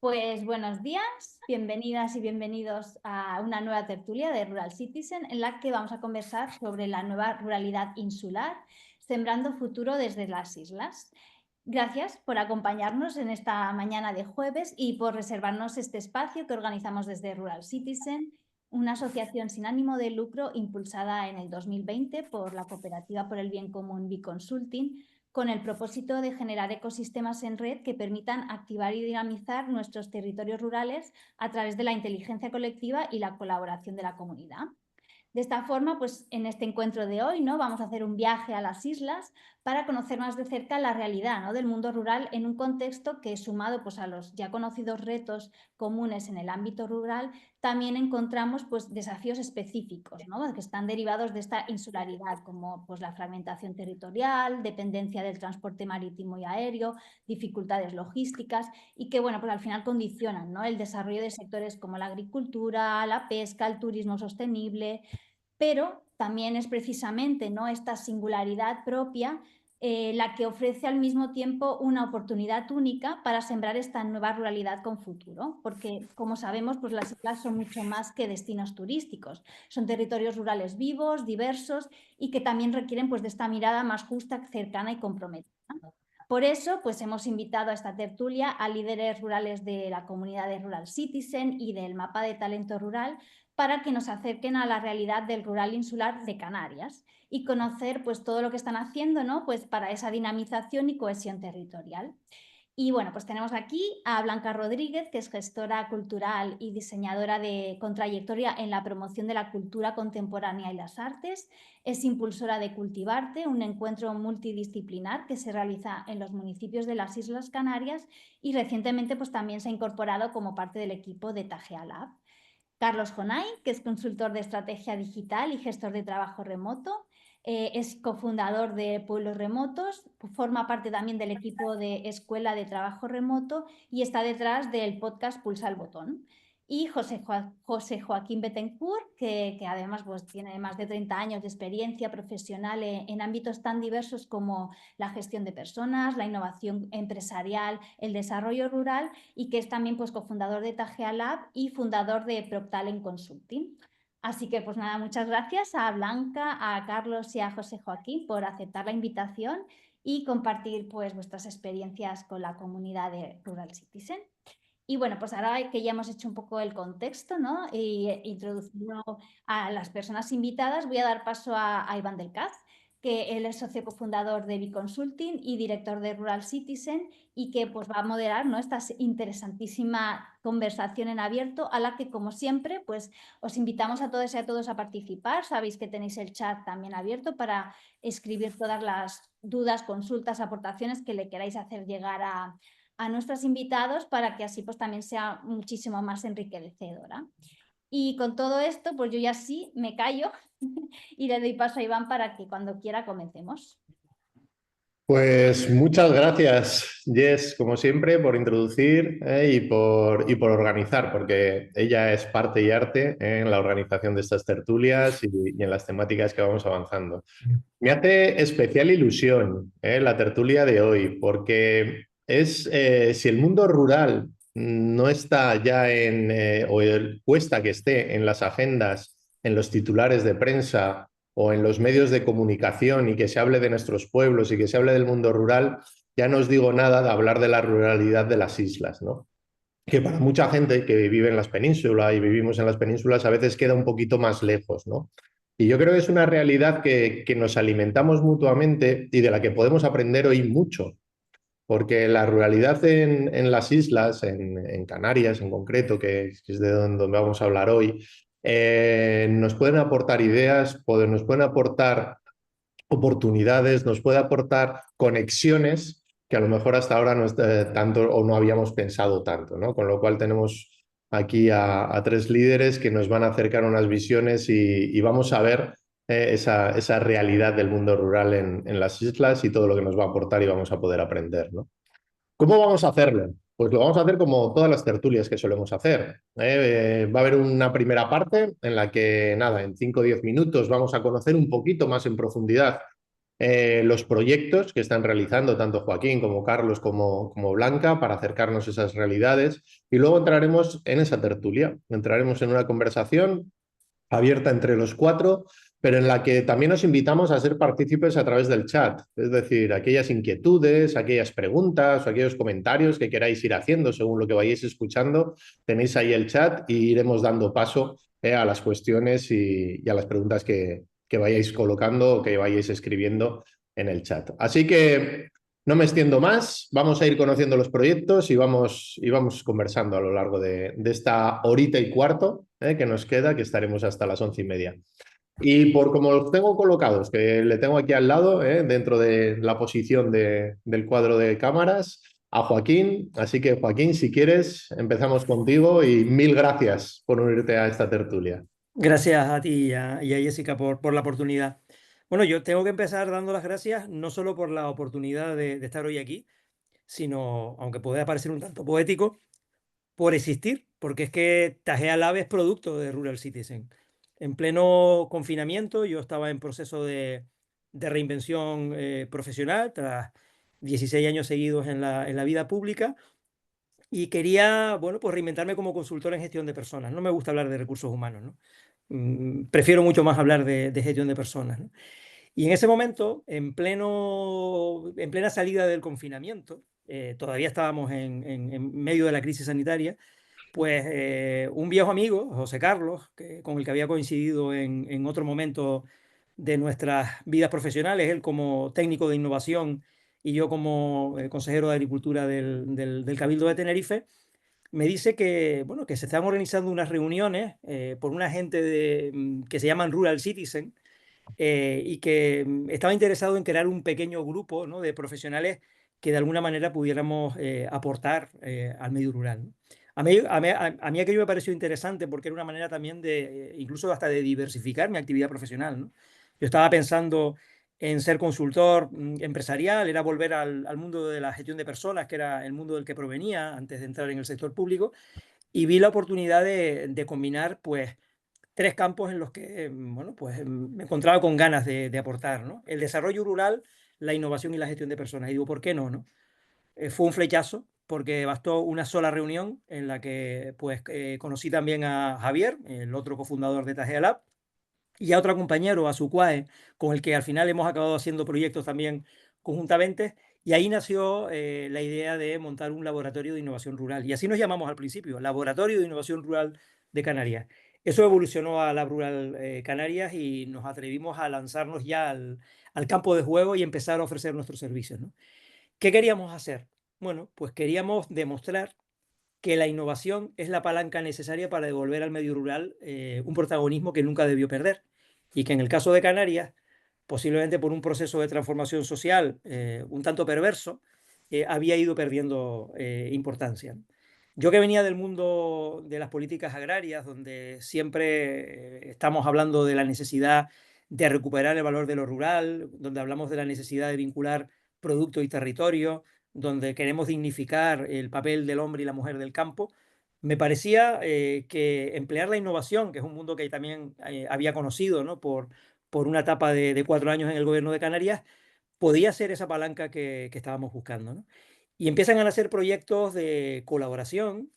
Pues buenos días, bienvenidas y bienvenidos a una nueva tertulia de Rural Citizen en la que vamos a conversar sobre la nueva ruralidad insular, sembrando futuro desde las islas. Gracias por acompañarnos en esta mañana de jueves y por reservarnos este espacio que organizamos desde Rural Citizen, una asociación sin ánimo de lucro impulsada en el 2020 por la Cooperativa por el Bien Común Biconsulting, con el propósito de generar ecosistemas en red que permitan activar y dinamizar nuestros territorios rurales a través de la inteligencia colectiva y la colaboración de la comunidad. De esta forma, pues en este encuentro de hoy, ¿no? Vamos a hacer un viaje a las islas para conocer más de cerca la realidad, ¿no? del mundo rural en un contexto que, sumado pues, a los ya conocidos retos comunes en el ámbito rural, también encontramos pues, desafíos específicos, ¿no? que están derivados de esta insularidad, como pues, la fragmentación territorial, dependencia del transporte marítimo y aéreo, dificultades logísticas y que bueno, pues, al final condicionan, ¿no? el desarrollo de sectores como la agricultura, la pesca, el turismo sostenible, pero también es precisamente, ¿no? esta singularidad propia la que ofrece al mismo tiempo una oportunidad única para sembrar esta nueva ruralidad con futuro, porque como sabemos, pues las islas son mucho más que destinos turísticos, son territorios rurales vivos, diversos y que también requieren pues, de esta mirada más justa, cercana y comprometida. Por eso, pues hemos invitado a esta tertulia a líderes rurales de la comunidad de Rural Citizen y del mapa de talento rural para que nos acerquen a la realidad del rural insular de Canarias y conocer pues todo lo que están haciendo, ¿no? pues para esa dinamización y cohesión territorial. Y bueno, pues tenemos aquí a Blanca Rodríguez, que es gestora cultural y diseñadora con trayectoria en la promoción de la cultura contemporánea y las artes. Es impulsora de Cultivarte, un encuentro multidisciplinar que se realiza en los municipios de las Islas Canarias y recientemente pues, también se ha incorporado como parte del equipo de Tajea Lab. Carlos Jonay, que es consultor de estrategia digital y gestor de trabajo remoto. Es cofundador de Pueblos Remotos, forma parte también del equipo de Escuela de Trabajo Remoto y está detrás del podcast Pulsa el Botón. Y José Joaquín Bettencourt, que además pues, tiene más de 30 años de experiencia profesional en ámbitos tan diversos como la gestión de personas, la innovación empresarial, el desarrollo rural y que es también pues, cofundador de Tajea Lab y fundador de PropTalent Consulting. Así que pues nada, muchas gracias a Blanca, a Carlos y a José Joaquín por aceptar la invitación y compartir pues vuestras experiencias con la comunidad de Rural Citizen. Y bueno, pues ahora que ya hemos hecho un poco el contexto, ¿no? Y introducido a las personas invitadas, voy a dar paso a Iván del Caz, que él es socio cofundador de Biconsulting y director de Rural Citizen y que pues va a moderar, ¿no? esta interesantísima conversación en abierto a la que, como siempre, pues os invitamos a todos y a todos a participar. Sabéis que tenéis el chat también abierto para escribir todas las dudas, consultas, aportaciones que le queráis hacer llegar a nuestros invitados para que así pues también sea muchísimo más enriquecedora. Y con todo esto, pues yo ya sí me callo y le doy paso a Iván para que cuando quiera comencemos. Pues muchas gracias, Jess, como siempre, por introducir y por organizar, porque ella es parte y arte en la organización de estas tertulias y en las temáticas que vamos avanzando. Me hace especial ilusión la tertulia de hoy, porque si el mundo rural no está ya cuesta que esté en las agendas, en los titulares de prensa o en los medios de comunicación y que se hable de nuestros pueblos y que se hable del mundo rural, ya no os digo nada de hablar de la ruralidad de las islas, ¿no? Que para mucha gente que vive en las penínsulas y vivimos en las penínsulas a veces queda un poquito más lejos, ¿no? Y yo creo que es una realidad que nos alimentamos mutuamente y de la que podemos aprender hoy mucho, porque la ruralidad en las islas, en Canarias en concreto, que es de donde vamos a hablar hoy, nos pueden aportar ideas, nos pueden aportar oportunidades, nos puede aportar conexiones que a lo mejor hasta ahora no es tanto o no habíamos pensado tanto, ¿no? Con lo cual tenemos aquí a tres líderes que nos van a acercar unas visiones y vamos a ver esa realidad del mundo rural en las islas y todo lo que nos va a aportar y vamos a poder aprender, ¿no? ¿Cómo vamos a hacerlo? Pues lo vamos a hacer como todas las tertulias que solemos hacer. Va a haber una primera parte en la que, nada, en 5 o 10 minutos vamos a conocer un poquito más en profundidad los proyectos que están realizando tanto Joaquín como Carlos como Blanca para acercarnos a esas realidades y luego entraremos en esa tertulia, entraremos en una conversación abierta entre los cuatro, pero en la que también os invitamos a ser partícipes a través del chat, es decir, aquellas inquietudes, aquellas preguntas o aquellos comentarios que queráis ir haciendo según lo que vayáis escuchando, tenéis ahí el chat y iremos dando paso a las cuestiones y a las preguntas que vayáis colocando o que vayáis escribiendo en el chat. Así que no me extiendo más, vamos a ir conociendo los proyectos y vamos conversando a lo largo de esta horita y cuarto que nos queda, que estaremos hasta las 11:30. Y por como los tengo colocados, que le tengo aquí al lado, dentro de la posición del cuadro de cámaras, a Joaquín. Así que Joaquín, si quieres, empezamos contigo y mil gracias por unirte a esta tertulia. Gracias a ti y a Jessica por la oportunidad. Bueno, yo tengo que empezar dando las gracias no solo por la oportunidad de estar hoy aquí, sino, aunque pueda parecer un tanto poético, por existir, porque es que Tajea Lab es producto de Rural Citizen. En pleno confinamiento yo estaba en proceso de reinvención profesional tras 16 años seguidos en la vida pública y quería, bueno, pues reinventarme como consultor en gestión de personas. No me gusta hablar de recursos humanos, ¿no? Prefiero mucho más hablar de gestión de personas, ¿no? Y en ese momento, en plena salida del confinamiento, todavía estábamos en medio de la crisis sanitaria, pues un viejo amigo, José Carlos, con el que había coincidido en otro momento de nuestras vidas profesionales, él como técnico de innovación y yo como consejero de Agricultura del Cabildo de Tenerife, me dice que, bueno, que se están organizando unas reuniones por una gente que se llaman Rural Citizen, y que estaba interesado en crear un pequeño grupo, ¿no?, de profesionales que de alguna manera pudiéramos aportar al medio rural, ¿no? A mí aquello me pareció interesante porque era una manera también de, incluso hasta de diversificar mi actividad profesional, ¿no? Yo estaba pensando en ser consultor empresarial, era volver al mundo de la gestión de personas, que era el mundo del que provenía antes de entrar en el sector público, y vi la oportunidad de combinar, pues, tres campos en los que, bueno, pues me encontraba con ganas de aportar, ¿no? El desarrollo rural, la innovación y la gestión de personas. Y digo, ¿por qué no, no? Fue un flechazo porque bastó una sola reunión en la que, pues, conocí también a Javier, el otro cofundador de Tajea Lab, y a otro compañero, a Sucuae, con el que al final hemos acabado haciendo proyectos también conjuntamente. Y ahí nació la idea de montar un laboratorio de innovación rural. Y así nos llamamos al principio, Laboratorio de Innovación Rural de Canarias. Eso evolucionó a Lab Rural Canarias y nos atrevimos a lanzarnos ya al campo de juego y empezar a ofrecer nuestros servicios, ¿no? ¿Qué queríamos hacer? Bueno, pues queríamos demostrar que la innovación es la palanca necesaria para devolver al medio rural un protagonismo que nunca debió perder y que en el caso de Canarias, posiblemente por un proceso de transformación social un tanto perverso, había ido perdiendo importancia. Yo que venía del mundo de las políticas agrarias, donde siempre estamos hablando de la necesidad de recuperar el valor de lo rural, donde hablamos de la necesidad de vincular producto y territorio, donde queremos dignificar el papel del hombre y la mujer del campo, me parecía que emplear la innovación, que es un mundo que también había conocido, ¿no?, por una etapa de 4 años en el gobierno de Canarias, podía ser esa palanca que estábamos buscando, ¿no? Y empiezan a nacer proyectos de colaboración,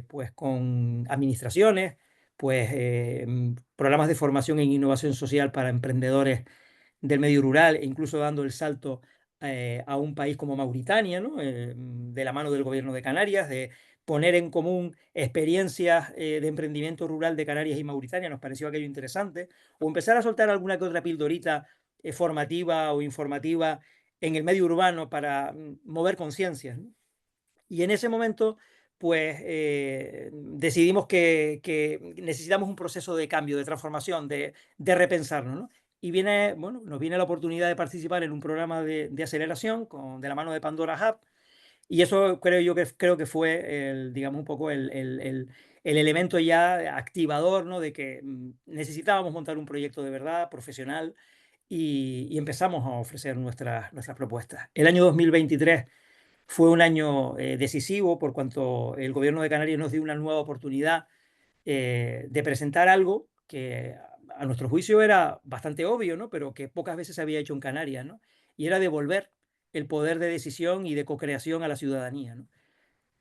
pues con administraciones, pues programas de formación en innovación social para emprendedores del medio rural e incluso dando el salto a un país como Mauritania, ¿no? De la mano del gobierno de Canarias, de poner en común experiencias de emprendimiento rural de Canarias y Mauritania, nos pareció aquello interesante, o empezar a soltar alguna que otra pildorita formativa o informativa en el medio urbano para mover conciencias, ¿no? Y en ese momento, pues decidimos que necesitamos un proceso de cambio, de transformación, de repensarnos, ¿no? Y viene, bueno, nos viene la oportunidad de participar en un programa de aceleración de la mano de Pandora Hub. Y eso creo que fue, digamos, un poco el elemento ya activador, ¿no?, de que necesitábamos montar un proyecto de verdad, profesional, y empezamos a ofrecer nuestras propuestas. El año 2023 fue un año decisivo por cuanto el gobierno de Canarias nos dio una nueva oportunidad de presentar algo que a nuestro juicio era bastante obvio, ¿no?, pero que pocas veces se había hecho en Canarias, ¿no? y era devolver el poder de decisión y de co-creación a la ciudadanía, ¿no?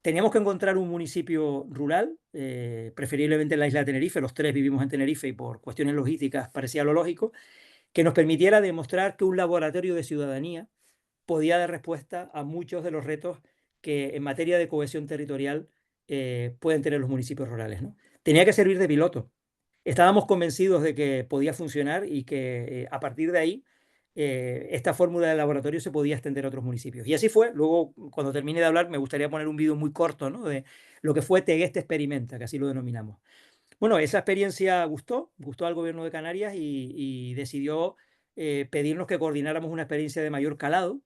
Teníamos que encontrar un municipio rural, preferiblemente en la isla de Tenerife, los tres vivimos en Tenerife y por cuestiones logísticas parecía lo lógico, que nos permitiera demostrar que un laboratorio de ciudadanía podía dar respuesta a muchos de los retos que en materia de cohesión territorial pueden tener los municipios rurales, ¿no? Tenía que servir de piloto. Estábamos convencidos de que podía funcionar y que a partir de ahí esta fórmula de laboratorio se podía extender a otros municipios. Y así fue. Luego, cuando termine de hablar, me gustaría poner un vídeo muy corto, ¿no?, de lo que fue Tegueste Experimenta, que así lo denominamos. Bueno, esa experiencia gustó al gobierno de Canarias y decidió pedirnos que coordináramos una experiencia de mayor calado,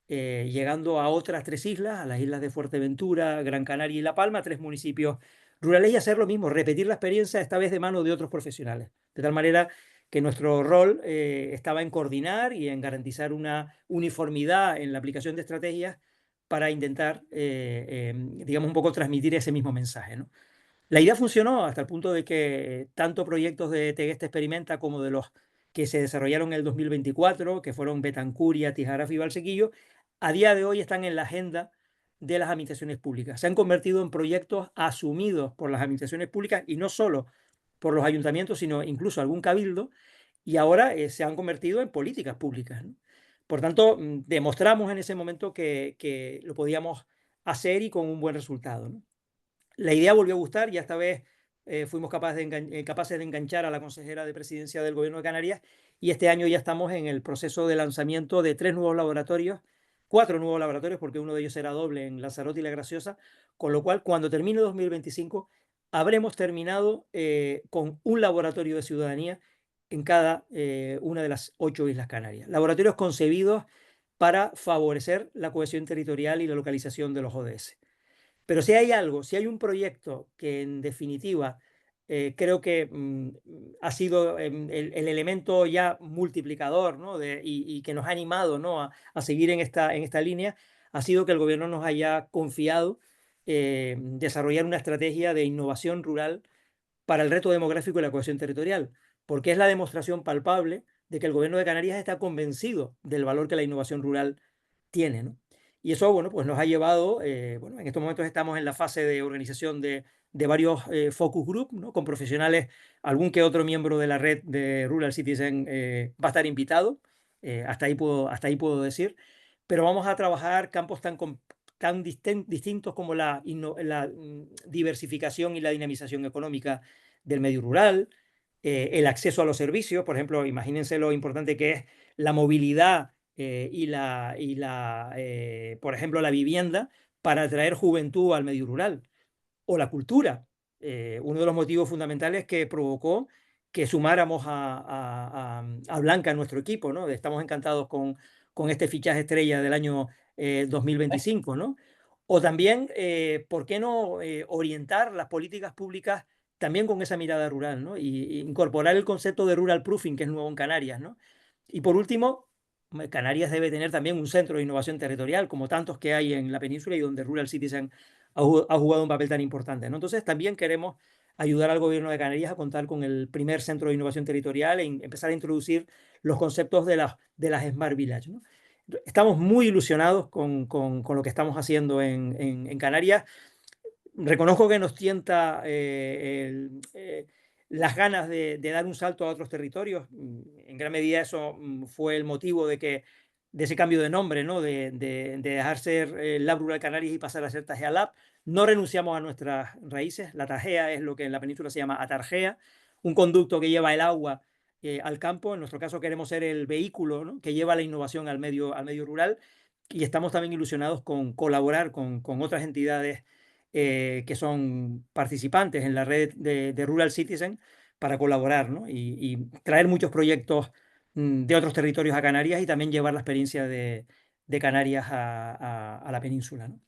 llegando a otras 3 islas, a las islas de Fuerteventura, Gran Canaria y La Palma, 3 municipios rurales, y hacer lo mismo, repetir la experiencia, esta vez de mano de otros profesionales. De tal manera que nuestro rol estaba en coordinar y en garantizar una uniformidad en la aplicación de estrategias para intentar, digamos, un poco transmitir ese mismo mensaje, ¿no? La idea funcionó hasta el punto de que tanto proyectos de Tegueste Experimenta como de los que se desarrollaron en el 2024, que fueron Betancuria, Tijarafe y Valsequillo, a día de hoy están en la agenda de las administraciones públicas. Se han convertido en proyectos asumidos por las administraciones públicas y no solo por los ayuntamientos, sino incluso algún cabildo, y ahora se han convertido en políticas públicas, ¿no? Por tanto, demostramos en ese momento que lo podíamos hacer y con un buen resultado, ¿no? La idea volvió a gustar y esta vez fuimos capaces de enganchar a la consejera de presidencia del Gobierno de Canarias, y este año ya estamos en el proceso de lanzamiento de 3 nuevos laboratorios, 4 nuevos laboratorios, porque uno de ellos será doble en Lanzarote y La Graciosa, con lo cual cuando termine 2025 habremos terminado con un laboratorio de ciudadanía en cada una de las 8 islas Canarias. Laboratorios concebidos para favorecer la cohesión territorial y la localización de los ODS. Pero si hay algo, si hay un proyecto que en definitiva creo que ha sido el elemento ya multiplicador, ¿no?, y que nos ha animado, ¿no?, a seguir en esta línea, ha sido que el gobierno nos haya confiado desarrollar una estrategia de innovación rural para el reto demográfico y la cohesión territorial, porque es la demostración palpable de que el gobierno de Canarias está convencido del valor que la innovación rural tiene, ¿no? Y eso, bueno, pues nos ha llevado, bueno, en estos momentos estamos en la fase de organización de varios focus group, ¿no?, con profesionales. Algún que otro miembro de la red de Rural Citizen va a estar invitado, hasta ahí puedo decir, pero vamos a trabajar campos tan distintos como la diversificación y la dinamización económica del medio rural, el acceso a los servicios. Por ejemplo, imagínense lo importante que es la movilidad por ejemplo, la vivienda para atraer juventud al medio rural, o la cultura. Uno de los motivos fundamentales que provocó que sumáramos a Blanca en nuestro equipo, ¿no? Estamos encantados con este fichaje estrella del año 2025, ¿no? O también, ¿por qué no orientar las políticas públicas también con esa mirada rural, ¿no? Y incorporar el concepto de rural proofing, que es nuevo en Canarias, ¿no? Y por último, Canarias debe tener también un centro de innovación territorial, como tantos que hay en la península y donde Rural Citizen ha jugado un papel tan importante, ¿no? Entonces, también queremos ayudar al gobierno de Canarias a contar con el primer centro de innovación territorial e empezar a introducir los conceptos de las Smart Village, ¿no? Estamos muy ilusionados con lo que estamos haciendo en Canarias. Reconozco que nos tienta las ganas de dar un salto a otros territorios. En gran medida eso fue el motivo de ese cambio de nombre, ¿no?, de dejar ser Lab Rural Canarias y pasar a ser Tajea Lab. No renunciamos a nuestras raíces. La Tajea es lo que en la península se llama atargea, un conducto que lleva el agua al campo. En nuestro caso queremos ser el vehículo, ¿no?, que lleva la innovación al medio rural, y estamos también ilusionados con colaborar con otras entidades que son participantes en la red de Rural Citizen para colaborar, ¿no?, y traer muchos proyectos de otros territorios a Canarias, y también llevar la experiencia de Canarias a la península, ¿no?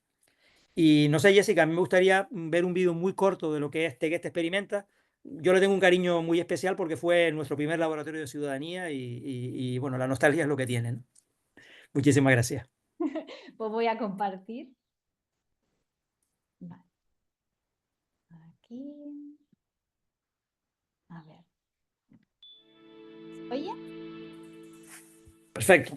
Y no sé, Jessica, a mí me gustaría ver un vídeo muy corto de lo que es Tegueste Experimenta. Yo le tengo un cariño muy especial porque fue nuestro primer laboratorio de ciudadanía y bueno, la nostalgia es lo que tiene, ¿no? Muchísimas gracias. Pues voy a compartir. Vale. Aquí. A ver. ¿Oye? Perfecto.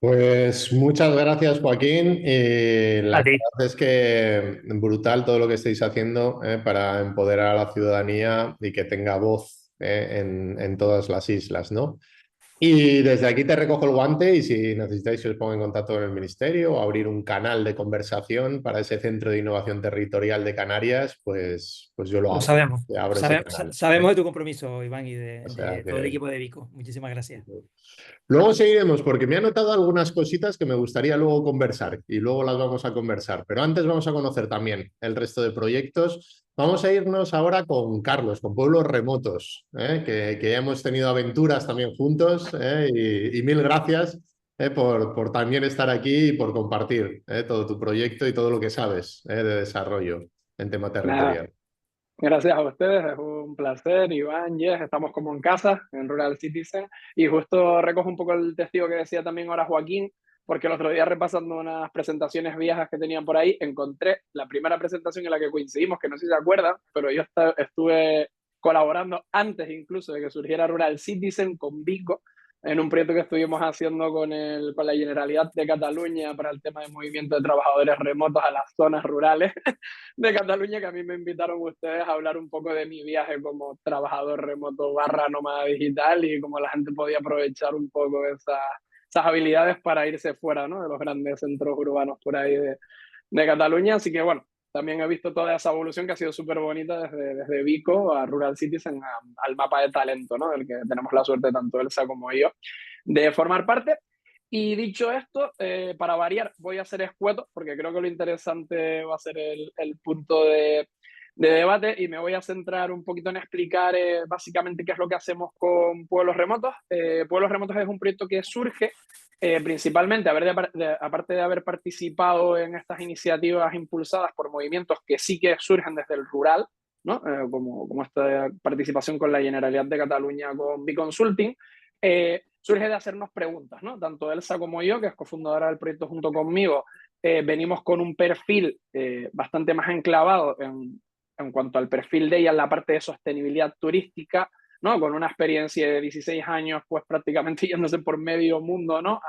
Pues muchas gracias, Joaquín. La A ti. verdad es que brutal todo lo que estáis haciendo para empoderar a la ciudadanía y que tenga voz en todas las islas, ¿no? Y desde aquí te recojo el guante y si necesitáis que os ponga en contacto con el Ministerio o abrir un canal de conversación para ese Centro de Innovación Territorial de Canarias, pues yo lo Lo abro, sabemos. abro ese canal. Sabemos de tu compromiso, Iván, y O sea de todo el que... equipo de Vico. Muchísimas gracias. Luego seguiremos porque me he anotado algunas cositas que me gustaría luego conversar y luego las vamos a conversar. Pero antes vamos a conocer también el resto de proyectos. Vamos a irnos ahora con Carlos, con Pueblos Remotos, que ya hemos tenido aventuras también juntos y mil gracias por también estar aquí y por compartir todo tu proyecto y todo lo que sabes de desarrollo en tema Nada, territorial. gracias a ustedes, es un placer, Iván, Jess, estamos como en casa, en Rural Citizen, y justo recojo un poco el testigo que decía también ahora Joaquín, porque el otro día repasando unas presentaciones viejas que tenían por ahí, encontré la primera presentación en la que coincidimos, que no sé si se acuerdan, pero yo estuve colaborando antes incluso de que surgiera Rural Citizen con Vico, en un proyecto que estuvimos haciendo con la Generalitat de Cataluña para el tema de movimiento de trabajadores remotos a las zonas rurales de Cataluña, que a mí me invitaron ustedes a hablar un poco de mi viaje como trabajador remoto / nómada digital y cómo la gente podía aprovechar un poco esas habilidades para irse fuera, ¿no?, de los grandes centros urbanos por ahí de Cataluña. Así que bueno, también he visto toda esa evolución que ha sido súper bonita desde Vico a Rural Citizen al mapa de talento, ¿no?, del que tenemos la suerte tanto Elsa como yo de formar parte. Y dicho esto, para variar, voy a ser escueto, porque creo que lo interesante va a ser el punto de debate, y me voy a centrar un poquito en explicar básicamente qué es lo que hacemos con Pueblos Remotos. Pueblos Remotos es un proyecto que surge principalmente, aparte de haber participado en estas iniciativas impulsadas por movimientos que sí que surgen desde el rural, ¿no? Como esta participación con la Generalitat de Cataluña con Biconsulting, surge de hacernos preguntas, ¿no? Tanto Elsa como yo, que es cofundadora del proyecto junto conmigo, venimos con un perfil bastante más enclavado en cuanto al perfil de ella en la parte de sostenibilidad turística, ¿no? Con una experiencia de 16 años, pues prácticamente yéndose por medio mundo, ¿no?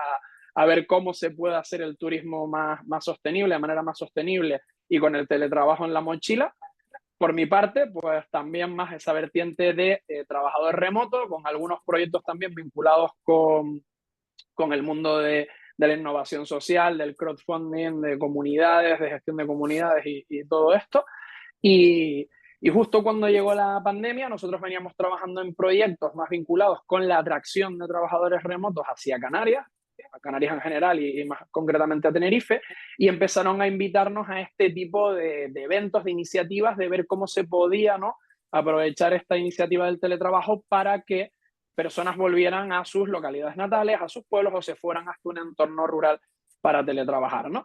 A ver cómo se puede hacer el turismo más sostenible, de manera más sostenible, y con el teletrabajo en la mochila. Por mi parte, pues también más esa vertiente de trabajador remoto, con algunos proyectos también vinculados con el mundo de la innovación social, del crowdfunding, de comunidades, de gestión de comunidades y todo esto. Y, y justo cuando llegó la pandemia, nosotros veníamos trabajando en proyectos más vinculados con la atracción de trabajadores remotos hacia Canarias, a Canarias en general y más concretamente a Tenerife, y empezaron a invitarnos a este tipo de eventos, de iniciativas, de ver cómo se podía, ¿no?, aprovechar esta iniciativa del teletrabajo para que personas volvieran a sus localidades natales, a sus pueblos, o se fueran hasta un entorno rural para teletrabajar, ¿no?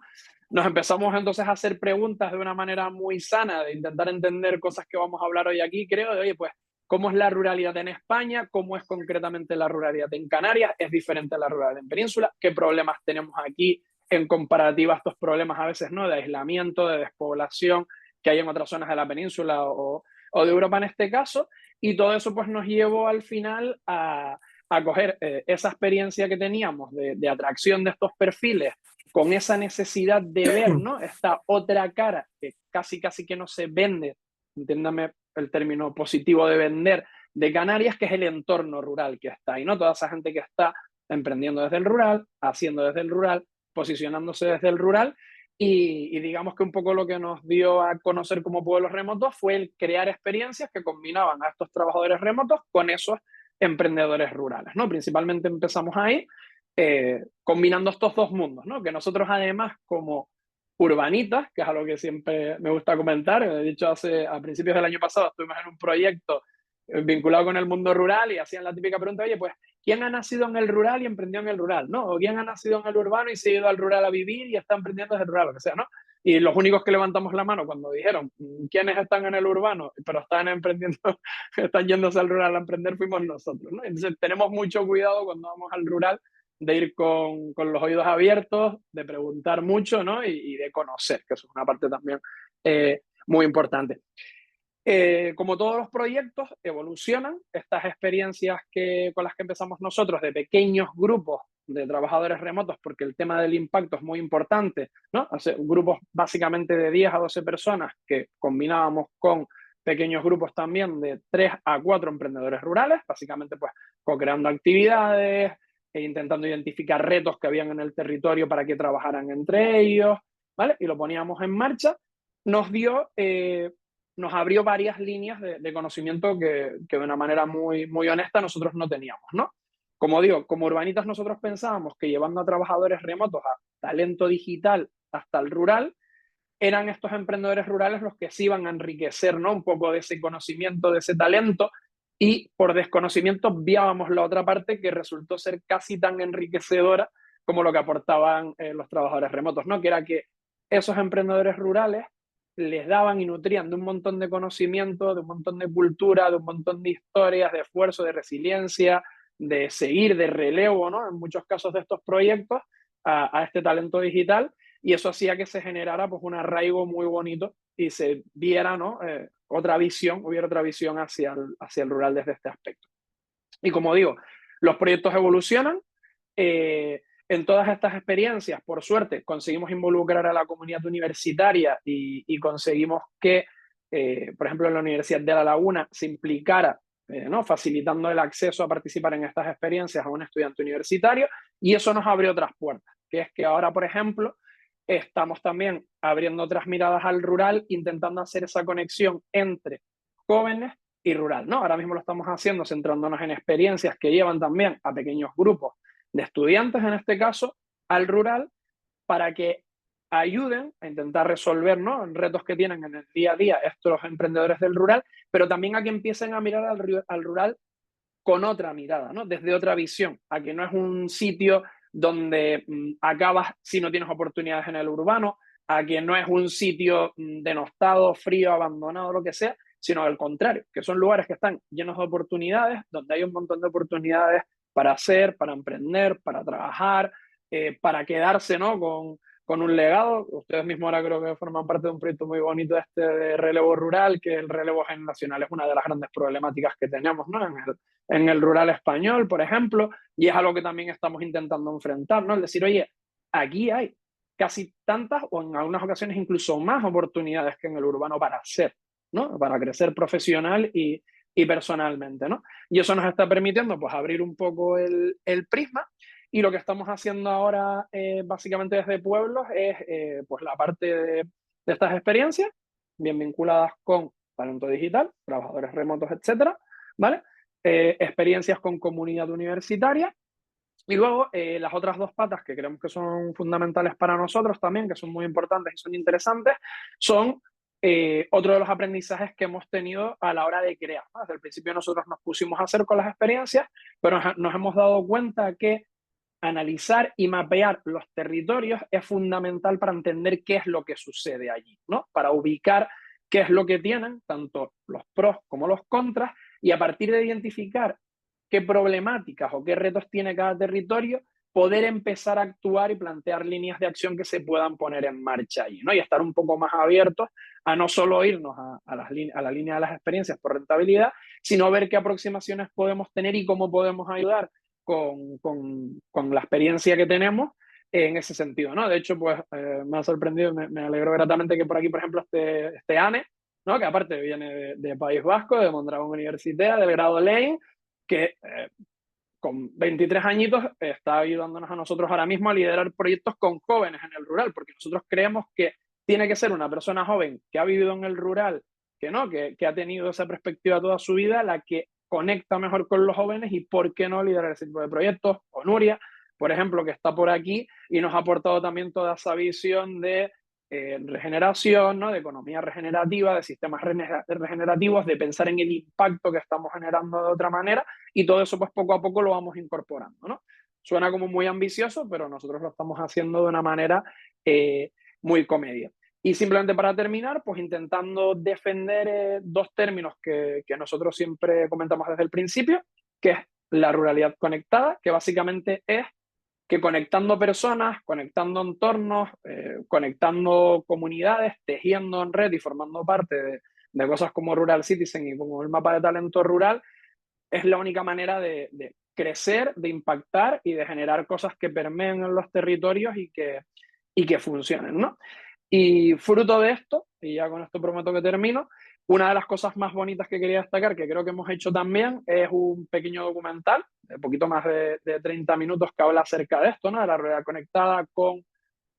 Nos empezamos entonces a hacer preguntas de una manera muy sana, de intentar entender cosas que vamos a hablar hoy aquí, creo, de, oye, pues, ¿cómo es la ruralidad en España? ¿Cómo es concretamente la ruralidad en Canarias? ¿Es diferente a la ruralidad en Península? ¿Qué problemas tenemos aquí en comparativa a estos problemas a veces, ¿no?, de aislamiento, de despoblación que hay en otras zonas de la península o de Europa en este caso? Y todo eso pues nos llevó al final a coger esa experiencia que teníamos de atracción de estos perfiles con esa necesidad de ver, ¿no?, esta otra cara que casi que no se vende, entiéndame el término positivo de vender, de Canarias, que es el entorno rural que está ahí, ¿no? Toda esa gente que está emprendiendo desde el rural, haciendo desde el rural, posicionándose desde el rural, y digamos que un poco lo que nos dio a conocer como Pueblos Remotos fue el crear experiencias que combinaban a estos trabajadores remotos con esos emprendedores rurales, ¿no? Principalmente empezamos ahí, combinando estos dos mundos, ¿no? Que nosotros además como urbanitas, que es algo que siempre me gusta comentar, he dicho a principios del año pasado estuvimos en un proyecto vinculado con el mundo rural y hacían la típica pregunta, oye, pues, ¿quién ha nacido en el rural y emprendió en el rural, ¿no? O ¿quién ha nacido en el urbano y se ha ido al rural a vivir y está emprendiendo desde el rural, lo que sea, ¿no? Y los únicos que levantamos la mano cuando dijeron quiénes están en el urbano, pero están emprendiendo, están yéndose al rural a emprender, fuimos nosotros, ¿no? Entonces tenemos mucho cuidado cuando vamos al rural de ir con los oídos abiertos, de preguntar mucho, ¿no? Y de conocer, que eso es una parte también muy importante. Como todos los proyectos, evolucionan estas experiencias con las que empezamos nosotros, de pequeños grupos de trabajadores remotos, porque el tema del impacto es muy importante, ¿no? Grupos básicamente de 10 a 12 personas que combinábamos con pequeños grupos también de 3 a 4 emprendedores rurales, básicamente pues co-creando actividades e intentando identificar retos que habían en el territorio para que trabajaran entre ellos, ¿vale? Y lo poníamos en marcha. Nos abrió varias líneas de conocimiento que de una manera muy, muy honesta nosotros no teníamos, ¿no? Como digo, como Urbanitas nosotros pensábamos que llevando a trabajadores remotos a talento digital hasta el rural, eran estos emprendedores rurales los que se iban a enriquecer, ¿no? Un poco de ese conocimiento, de ese talento, y por desconocimiento obviábamos la otra parte que resultó ser casi tan enriquecedora como lo que aportaban los trabajadores remotos, ¿no? Que era que esos emprendedores rurales les daban y nutrían de un montón de conocimiento, de un montón de cultura, de un montón de historias, de esfuerzo, de resiliencia, de seguir, de relevo, ¿no? En muchos casos de estos proyectos a este talento digital, y eso hacía que se generara pues un arraigo muy bonito y se viera, ¿no? Hubiera otra visión hacia el rural desde este aspecto. Y como digo, los proyectos evolucionan. En todas estas experiencias, por suerte, conseguimos involucrar a la comunidad universitaria y conseguimos que, por ejemplo, en la Universidad de La Laguna se implicara, ¿no? Facilitando el acceso a participar en estas experiencias a un estudiante universitario, y eso nos abrió otras puertas, que es que ahora, por ejemplo, estamos también abriendo otras miradas al rural, intentando hacer esa conexión entre jóvenes y rural, ¿no? Ahora mismo lo estamos haciendo centrándonos en experiencias que llevan también a pequeños grupos de estudiantes, en este caso, al rural, para que ayuden a intentar resolver, ¿no? Retos que tienen en el día a día estos emprendedores del rural, pero también a que empiecen a mirar al rural con otra mirada, ¿no? Desde otra visión, a que no es un sitio donde acabas si no tienes oportunidades en el urbano, a que no es un sitio denostado, frío, abandonado, lo que sea, sino al contrario, que son lugares que están llenos de oportunidades, donde hay un montón de oportunidades para hacer, para emprender, para trabajar, para quedarse, ¿no? con un legado. Ustedes mismos ahora creo que forman parte de un proyecto muy bonito de relevo rural, que el relevo generacional es una de las grandes problemáticas que tenemos, ¿no? En el rural español, por ejemplo, y es algo que también estamos intentando enfrentar, ¿no? Es decir, oye, aquí hay casi tantas o en algunas ocasiones incluso más oportunidades que en el urbano para hacer, ¿no? Para crecer profesional y personalmente, ¿no? Y eso nos está permitiendo pues abrir un poco el prisma, y lo que estamos haciendo ahora básicamente desde Pueblos es pues la parte de estas experiencias bien vinculadas con talento digital, trabajadores remotos, etcétera, ¿vale? Experiencias con comunidad universitaria, y luego las otras dos patas que creemos que son fundamentales para nosotros también, que son muy importantes y son interesantes, son otro de los aprendizajes que hemos tenido a la hora de crear, ¿no? Desde el principio nosotros nos pusimos a hacer con las experiencias, pero nos hemos dado cuenta que analizar y mapear los territorios es fundamental para entender qué es lo que sucede allí, ¿no? Para ubicar qué es lo que tienen, tanto los pros como los contras, y a partir de identificar qué problemáticas o qué retos tiene cada territorio, poder empezar a actuar y plantear líneas de acción que se puedan poner en marcha allí, ¿no? Y estar un poco más abiertos a no solo irnos a la línea de las experiencias por rentabilidad, sino ver qué aproximaciones podemos tener y cómo podemos ayudar con la experiencia que tenemos en ese sentido, ¿no? De hecho, pues me ha sorprendido, me alegro gratamente que por aquí, por ejemplo, esté Anne, ¿no? Que aparte viene de País Vasco, de Mondragón Universitat, del grado Lane, que con 23 añitos está ayudándonos a nosotros ahora mismo a liderar proyectos con jóvenes en el rural, porque nosotros creemos que tiene que ser una persona joven que ha vivido en el rural, que ha tenido esa perspectiva toda su vida, la que conecta mejor con los jóvenes, y por qué no liderar ese tipo de proyectos. O Nuria, por ejemplo, que está por aquí y nos ha aportado también toda esa visión de regeneración, ¿no? De economía regenerativa, de sistemas regenerativos, de pensar en el impacto que estamos generando de otra manera, y todo eso pues poco a poco lo vamos incorporando, ¿no? Suena como muy ambicioso, pero nosotros lo estamos haciendo de una manera muy comedia. Y simplemente para terminar, pues intentando defender dos términos que nosotros siempre comentamos desde el principio, que es la ruralidad conectada, que básicamente es que conectando personas, conectando entornos, conectando comunidades, tejiendo en red y formando parte de cosas como Rural Citizen y como el mapa de talento rural, es la única manera de crecer, de impactar y de generar cosas que permeen en los territorios y que funcionen, ¿no? Y fruto de esto, y ya con esto prometo que termino, una de las cosas más bonitas que quería destacar, que creo que hemos hecho también, es un pequeño documental, de poquito más de 30 minutos, que habla acerca de esto, ¿no? De la realidad conectada,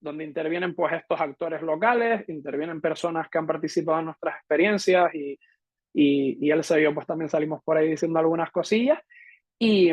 donde intervienen pues estos actores locales, intervienen personas que han participado en nuestras experiencias y Elsa y yo pues también salimos por ahí diciendo algunas cosillas. Y,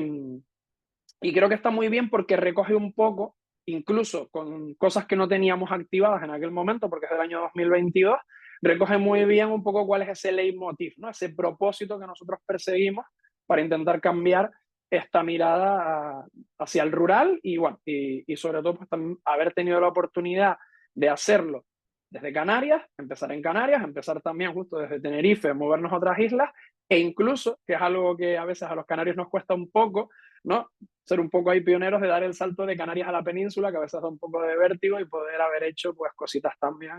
y creo que está muy bien porque recoge un poco, incluso con cosas que no teníamos activadas en aquel momento, porque es del año 2022, recoge muy bien un poco cuál es ese leitmotiv, ¿no? Ese propósito que nosotros perseguimos para intentar cambiar esta mirada hacia el rural y, bueno, y sobre todo pues, también haber tenido la oportunidad de hacerlo desde Canarias, empezar también justo desde Tenerife, movernos a otras islas e incluso, que es algo que a veces a los canarios nos cuesta un poco, ¿no? Ser un poco ahí pioneros de dar el salto de Canarias a la península, que a veces da un poco de vértigo, y poder haber hecho pues cositas también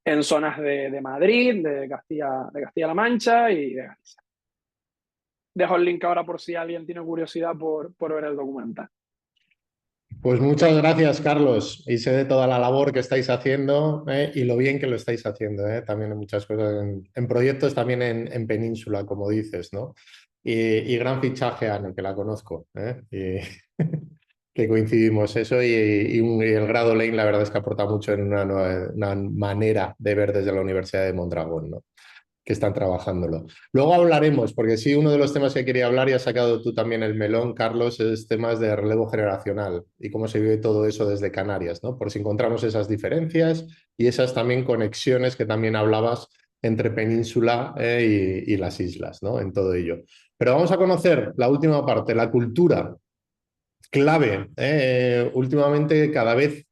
en zonas de Madrid, de Castilla-La Mancha y de Galicia. Dejo el link ahora por si alguien tiene curiosidad por ver el documental. Pues muchas gracias, Carlos. Y sé de toda la labor que estáis haciendo y lo bien que lo estáis haciendo. También en muchas cosas, en proyectos también en Península, como dices, ¿no? Y gran fichaje, Ana, que la conozco. Que coincidimos eso y el grado Lane, la verdad es que aporta mucho en una manera de ver desde la Universidad de Mondragón, ¿no? Que están trabajándolo. Luego hablaremos, porque sí, uno de los temas que quería hablar, y has sacado tú también el melón, Carlos, es temas de relevo generacional y cómo se vive todo eso desde Canarias, ¿no? Por si encontramos esas diferencias y esas también conexiones que también hablabas entre Península y las islas, ¿no? En todo ello. Pero vamos a conocer la última parte, la cultura, clave. Últimamente cada vez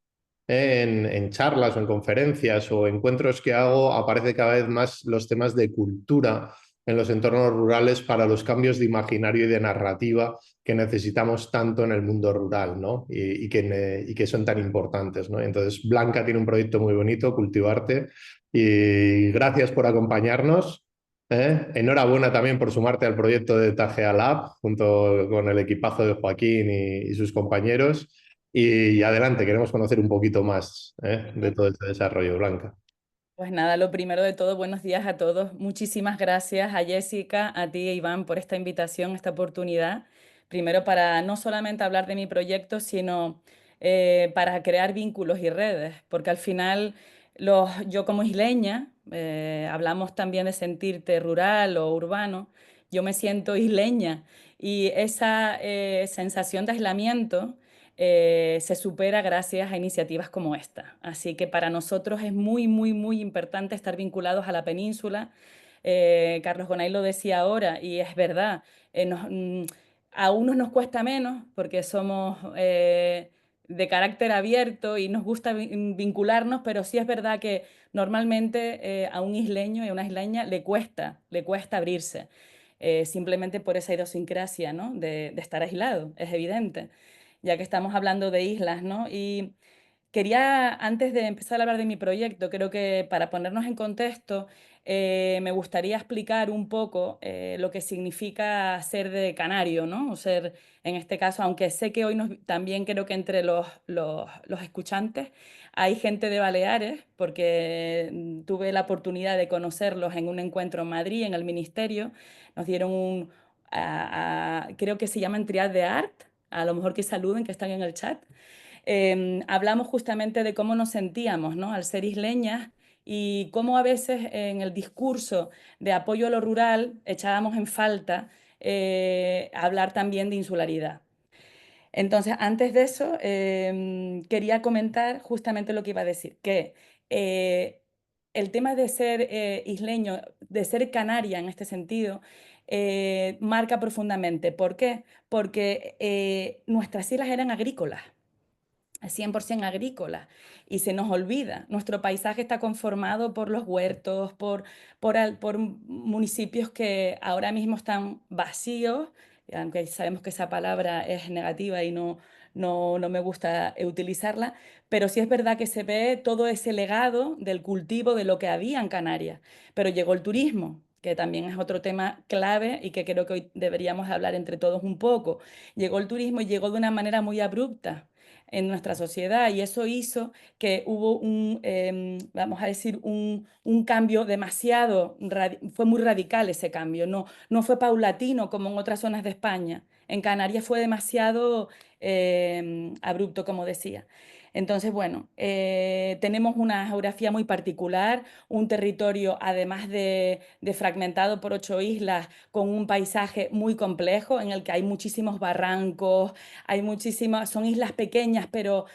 en charlas o en conferencias o encuentros que hago aparece cada vez más los temas de cultura en los entornos rurales para los cambios de imaginario y de narrativa que necesitamos tanto en el mundo rural, ¿no? Y que son tan importantes, ¿no? Entonces, Blanca tiene un proyecto muy bonito, Cultivarte, y gracias por acompañarnos. Enhorabuena también por sumarte al proyecto de Tagea Lab junto con el equipazo de Joaquín y sus compañeros. Y adelante, queremos conocer un poquito más de todo este desarrollo, Blanca. Pues nada, lo primero de todo, buenos días a todos. Muchísimas gracias a Jessica, a ti e Iván por esta invitación, esta oportunidad. Primero para no solamente hablar de mi proyecto, sino para crear vínculos y redes, porque al final yo como isleña, hablamos también de sentirte rural o urbano, yo me siento isleña y esa sensación de aislamiento se supera gracias a iniciativas como esta. Así que para nosotros es muy, muy, muy importante estar vinculados a la península. Carlos Gonay lo decía ahora y es verdad, a unos nos cuesta menos porque somos de carácter abierto y nos gusta vincularnos, pero sí es verdad que normalmente a un isleño y a una isleña le cuesta abrirse. Simplemente por esa idiosincrasia, ¿no? de estar aislado, es evidente, ya que estamos hablando de islas, ¿no? Y quería, antes de empezar a hablar de mi proyecto, creo que para ponernos en contexto, me gustaría explicar un poco lo que significa ser de canario, ¿no? O ser, en este caso, aunque sé que hoy también creo que entre los escuchantes hay gente de Baleares, porque tuve la oportunidad de conocerlos en un encuentro en Madrid, en el Ministerio. Nos dieron creo que se llaman Triad de Art, a lo mejor que saluden, que están en el chat. Hablamos justamente de cómo nos sentíamos, ¿no? Al ser isleñas y cómo a veces en el discurso de apoyo a lo rural echábamos en falta hablar también de insularidad. Entonces, antes de eso, quería comentar justamente lo que iba a decir, que el tema de ser isleño, de ser canaria en este sentido, marca profundamente. ¿Por qué? Porque nuestras islas eran agrícolas. 100% agrícola y se nos olvida. Nuestro paisaje está conformado por los huertos, por municipios que ahora mismo están vacíos, aunque sabemos que esa palabra es negativa y no me gusta utilizarla, pero sí es verdad que se ve todo ese legado del cultivo de lo que había en Canarias. Pero llegó el turismo que también es otro tema clave y que creo que hoy deberíamos hablar entre todos un poco. Llegó el turismo y llegó de una manera muy abrupta en nuestra sociedad y eso hizo que hubo vamos a decir, un cambio demasiado, fue muy radical ese cambio, no fue paulatino como en otras zonas de España. En Canarias fue demasiado abrupto, como decía. Entonces, bueno, tenemos una geografía muy particular, un territorio además de fragmentado por 8 islas, con un paisaje muy complejo en el que hay muchísimos barrancos, hay muchísimas, son islas pequeñas, pero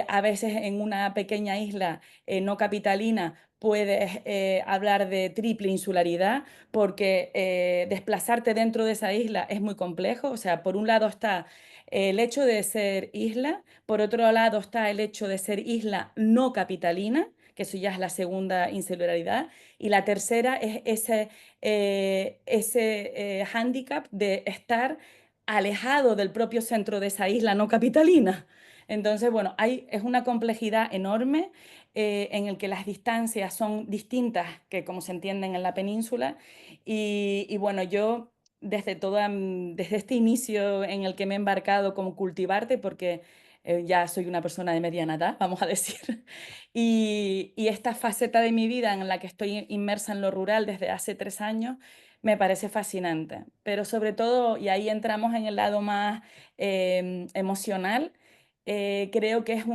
a veces en una pequeña isla no capitalina puedes hablar de triple insularidad porque desplazarte dentro de esa isla es muy complejo. O sea, por un lado está el hecho de ser isla, por otro lado está el hecho de ser isla no capitalina, que eso ya es la segunda insularidad, y la tercera es ese hándicap de estar alejado del propio centro de esa isla no capitalina. Entonces, bueno, es una complejidad enorme en el que las distancias son distintas que como se entienden en la península y bueno, yo desde este inicio en el que me he embarcado como cultivarte, porque ya soy una persona de mediana edad, vamos a decir, y esta faceta de mi vida en la que estoy inmersa en lo rural desde hace 3 años, me parece fascinante. Pero sobre todo, y ahí entramos en el lado más emocional, creo que es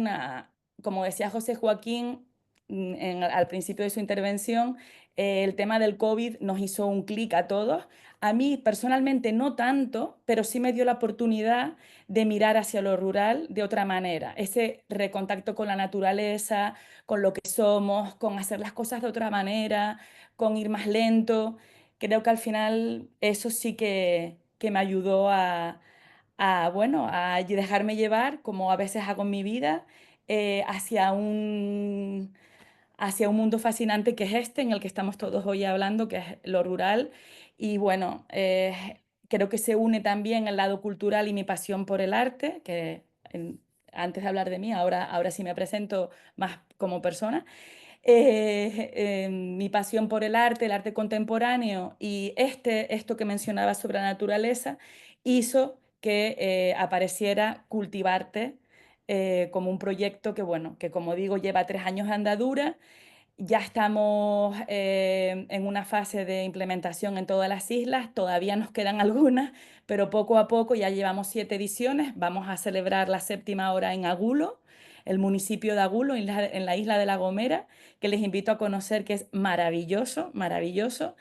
como decía José Joaquín al principio de su intervención, el tema del COVID nos hizo un clic a todos. A mí personalmente no tanto, pero sí me dio la oportunidad de mirar hacia lo rural de otra manera. Ese recontacto con la naturaleza, con lo que somos, con hacer las cosas de otra manera, con ir más lento. Creo que al final eso sí que me ayudó bueno, a dejarme llevar, como a veces hago en mi vida, hacia un mundo fascinante que es este, en el que estamos todos hoy hablando, que es lo rural. Y bueno, creo que se une también el lado cultural y mi pasión por el arte, que antes de hablar de mí, ahora sí me presento más como persona. Mi pasión por el arte contemporáneo y esto que mencionaba sobre la naturaleza hizo que apareciera Cultivarte como un proyecto que, bueno, que como digo, lleva 3 años de andadura. Ya estamos en una fase de implementación en todas las islas, todavía nos quedan algunas, pero poco a poco ya llevamos 7 ediciones. Vamos a celebrar la 7ª ahora en Agulo, el municipio de Agulo, en la isla de La Gomera, que les invito a conocer, que es maravilloso, maravilloso.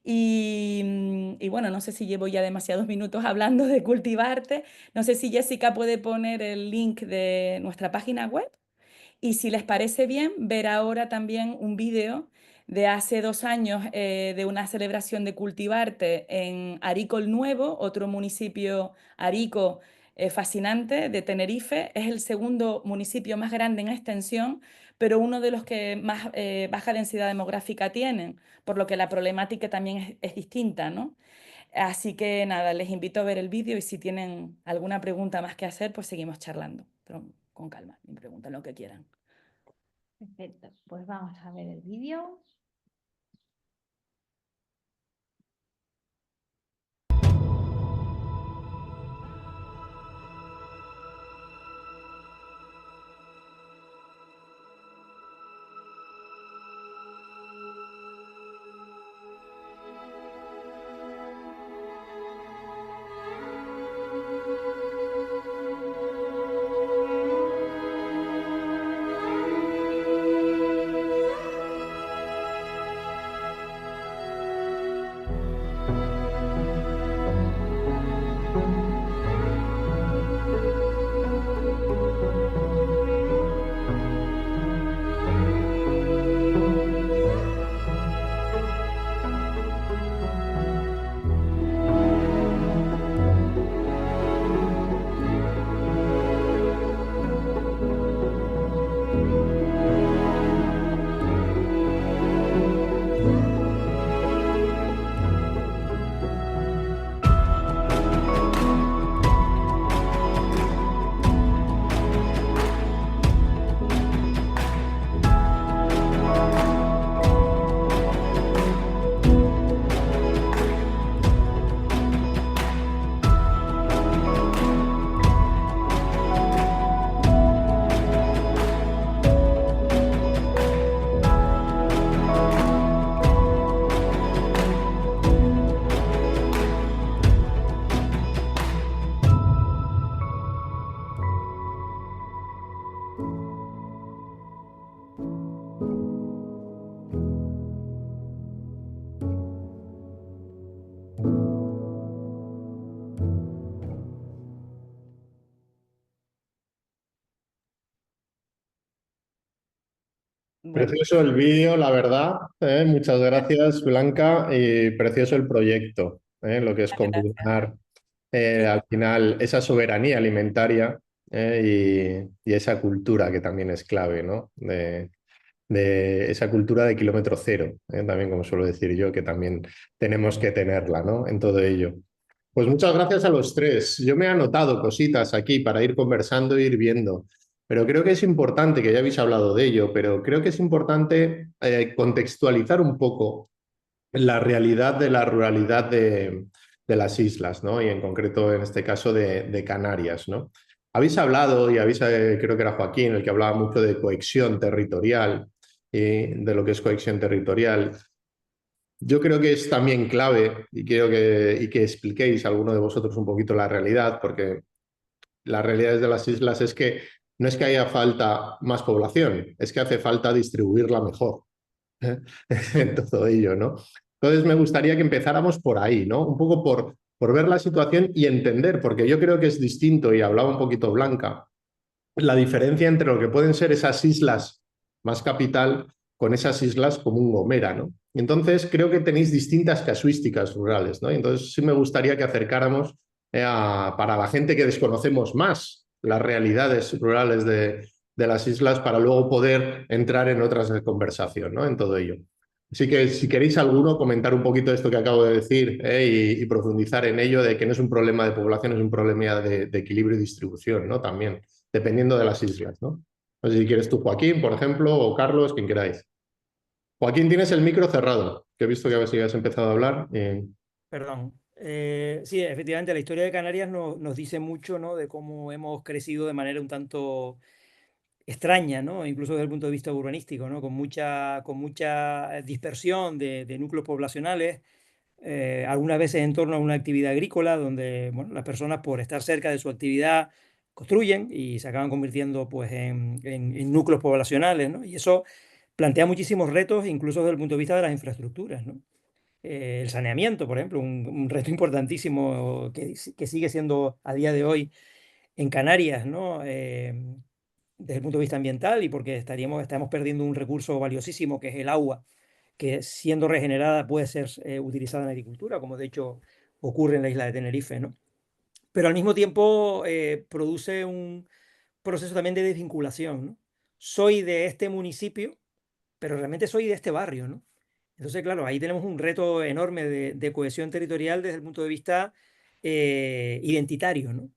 Y bueno, no sé si llevo ya demasiados minutos hablando de Cultivarte. No sé si Jessica puede poner el link de nuestra página web. Y si les parece bien, ver ahora también un vídeo de hace 2 años de una celebración de Cultivarte en Arico el Nuevo, otro municipio Arico fascinante de Tenerife. Es el segundo municipio más grande en extensión, pero uno de los que más baja densidad demográfica tienen, por lo que la problemática también es distinta, ¿no? Así que nada, les invito a ver el vídeo y si tienen alguna pregunta más que hacer, pues seguimos charlando. Pero con calma, me preguntan lo que quieran. Perfecto, pues vamos a ver el vídeo. Bueno, Precioso el vídeo, la verdad. Muchas gracias, Blanca. Y precioso el proyecto, lo que es gracias. combinar Sí. al final esa soberanía alimentaria y esa cultura que también es clave, ¿no? De esa cultura de kilómetro cero, también como suelo decir yo, que también tenemos que tenerla, ¿no? En todo ello. Pues muchas gracias a los tres. Yo me he anotado cositas aquí para ir conversando e ir viendo, pero creo que es importante, que ya habéis hablado de ello, pero creo que es importante contextualizar un poco la realidad de la ruralidad de las islas, ¿no? Y en concreto, en este caso, de Canarias, ¿no? Habéis hablado, y habéis, creo que era Joaquín, el que hablaba mucho de cohesión territorial, y de lo que es cohesión territorial. Yo creo que es también clave, y quiero que expliquéis alguno de vosotros un poquito la realidad, porque las realidades de las islas es que no es que haya falta más población, es que hace falta distribuirla mejor. En todo ello, ¿no? Entonces me gustaría que empezáramos por ahí, ¿no? Un poco por ver la situación y entender, porque yo creo que es distinto, y hablaba un poquito Blanca, la diferencia entre lo que pueden ser esas islas más capital con esas islas como un Gomera, ¿no? Y entonces creo que tenéis distintas casuísticas rurales, ¿no? Y entonces sí me gustaría que acercáramos para la gente que desconocemos más las realidades rurales de las islas para luego poder entrar en otras de conversación, ¿no? En todo ello. Así que si queréis alguno comentar un poquito esto que acabo de decir y profundizar en ello, de que no es un problema de población, es un problema de equilibrio y distribución, ¿no? También dependiendo de las islas, ¿no? No sé si quieres tú, Joaquín, por ejemplo, o Carlos, quien queráis. Joaquín, tienes el micro cerrado, que he visto que habías empezado a hablar. Perdón. Sí, efectivamente, la historia de Canarias nos dice mucho, ¿no? De cómo hemos crecido de manera un tanto extraña, ¿no? Incluso desde el punto de vista urbanístico, ¿no? Con mucha dispersión de núcleos poblacionales, algunas veces en torno a una actividad agrícola, donde bueno, las personas por estar cerca de su actividad construyen y se acaban convirtiendo pues, en núcleos poblacionales, ¿no? Y eso plantea muchísimos retos, incluso desde el punto de vista de las infraestructuras, ¿no? El saneamiento, por ejemplo, un reto importantísimo que sigue siendo a día de hoy en Canarias, ¿no? Desde el punto de vista ambiental y porque estamos perdiendo un recurso valiosísimo que es el agua, que siendo regenerada puede ser utilizada en agricultura, como de hecho ocurre en la isla de Tenerife, ¿no? Pero al mismo tiempo produce un proceso también de desvinculación, ¿no? Soy de este municipio, pero realmente soy de este barrio, ¿no? Entonces, claro, ahí tenemos un reto enorme de cohesión territorial desde el punto de vista identitario, ¿no?